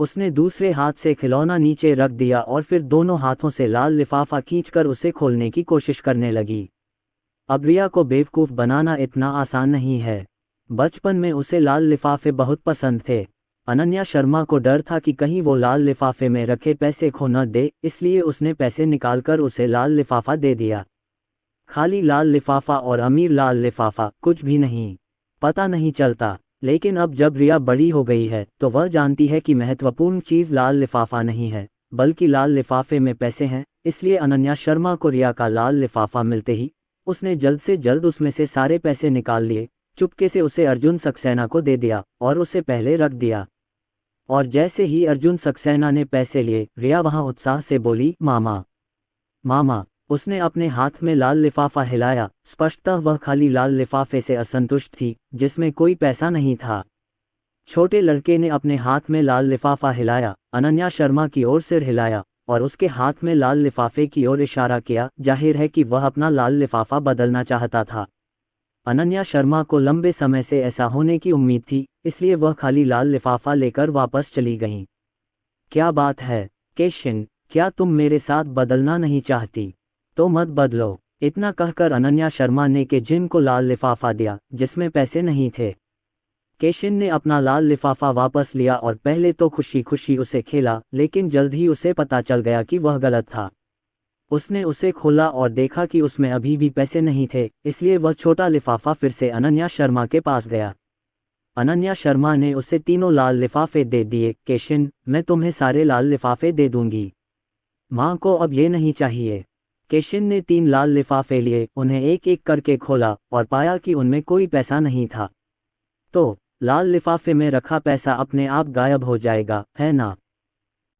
उसने दूसरे हाथ से खिलौना नीचे रख दिया और फिर दोनों हाथों से लाल लिफाफा खींचकर उसे खोलने की कोशिश करने लगी। अब रिया को बेवकूफ़ बनाना इतना आसान नहीं है। बचपन में उसे लाल लिफाफे बहुत पसंद थे। अनन्या शर्मा को डर था कि कहीं वो लाल लिफाफे में रखे पैसे खो न दे, इसलिए उसने पैसे निकालकर उसे लाल लिफाफा दे दिया। खाली लाल लिफाफा और अमीर लाल लिफाफा, कुछ भी नहीं, पता नहीं चलता। लेकिन अब जब रिया बड़ी हो गई है तो वह जानती है कि महत्वपूर्ण चीज़ लाल लिफाफा नहीं है, बल्कि लाल लिफाफे में पैसे हैं। इसलिए अनन्या शर्मा को रिया का लाल लिफाफा मिलते ही उसने जल्द से जल्द उसमें से सारे पैसे निकाल लिए, चुपके से उसे अर्जुन सक्सेना को दे दिया और उसे पहले रख दिया। और जैसे ही अर्जुन सक्सेना ने पैसे लिए, रिया वहां उत्साह से बोली, मामा, मामा। उसने अपने हाथ में लाल लिफाफा हिलाया। स्पष्टतः वह खाली लाल लिफाफे से असंतुष्ट थी, जिसमें कोई पैसा नहीं था। छोटे लड़के ने अपने हाथ में लाल लिफाफा हिलाया, अनन्या शर्मा की ओर सिर हिलाया और उसके हाथ में लाल लिफाफे की ओर इशारा किया। जाहिर है कि वह अपना लाल लिफाफा बदलना चाहता था। अनन्या शर्मा को लंबे समय से ऐसा होने की उम्मीद थी, इसलिए वह खाली लाल लिफाफा लेकर वापस चली गईं। क्या बात है केशिन, क्या तुम मेरे साथ बदलना नहीं चाहती? तो मत बदलो। इतना कहकर अनन्या शर्मा ने केशिन को लाल लिफाफा दिया जिसमें पैसे नहीं थे। केशिन ने अपना लाल लिफाफा वापस लिया और पहले तो खुशी खुशी उसे खेला, लेकिन जल्द ही उसे पता चल गया कि वह गलत था। उसने उसे खोला और देखा कि उसमें अभी भी पैसे नहीं थे, इसलिए वह छोटा लिफाफा फिर से अनन्या शर्मा के पास गया। अनन्या शर्मा ने उसे 3 लाल लिफाफे दे दिए। केशिन, मैं तुम्हें सारे लाल लिफाफे दे दूंगी। माँ को अब ये नहीं चाहिए। केशिन ने 3 लाल लिफाफे लिए, उन्हें एक एक करके खोला और पाया कि उनमें कोई पैसा नहीं था। तो लाल लिफाफे में रखा पैसा अपने आप गायब हो जाएगा, है ना?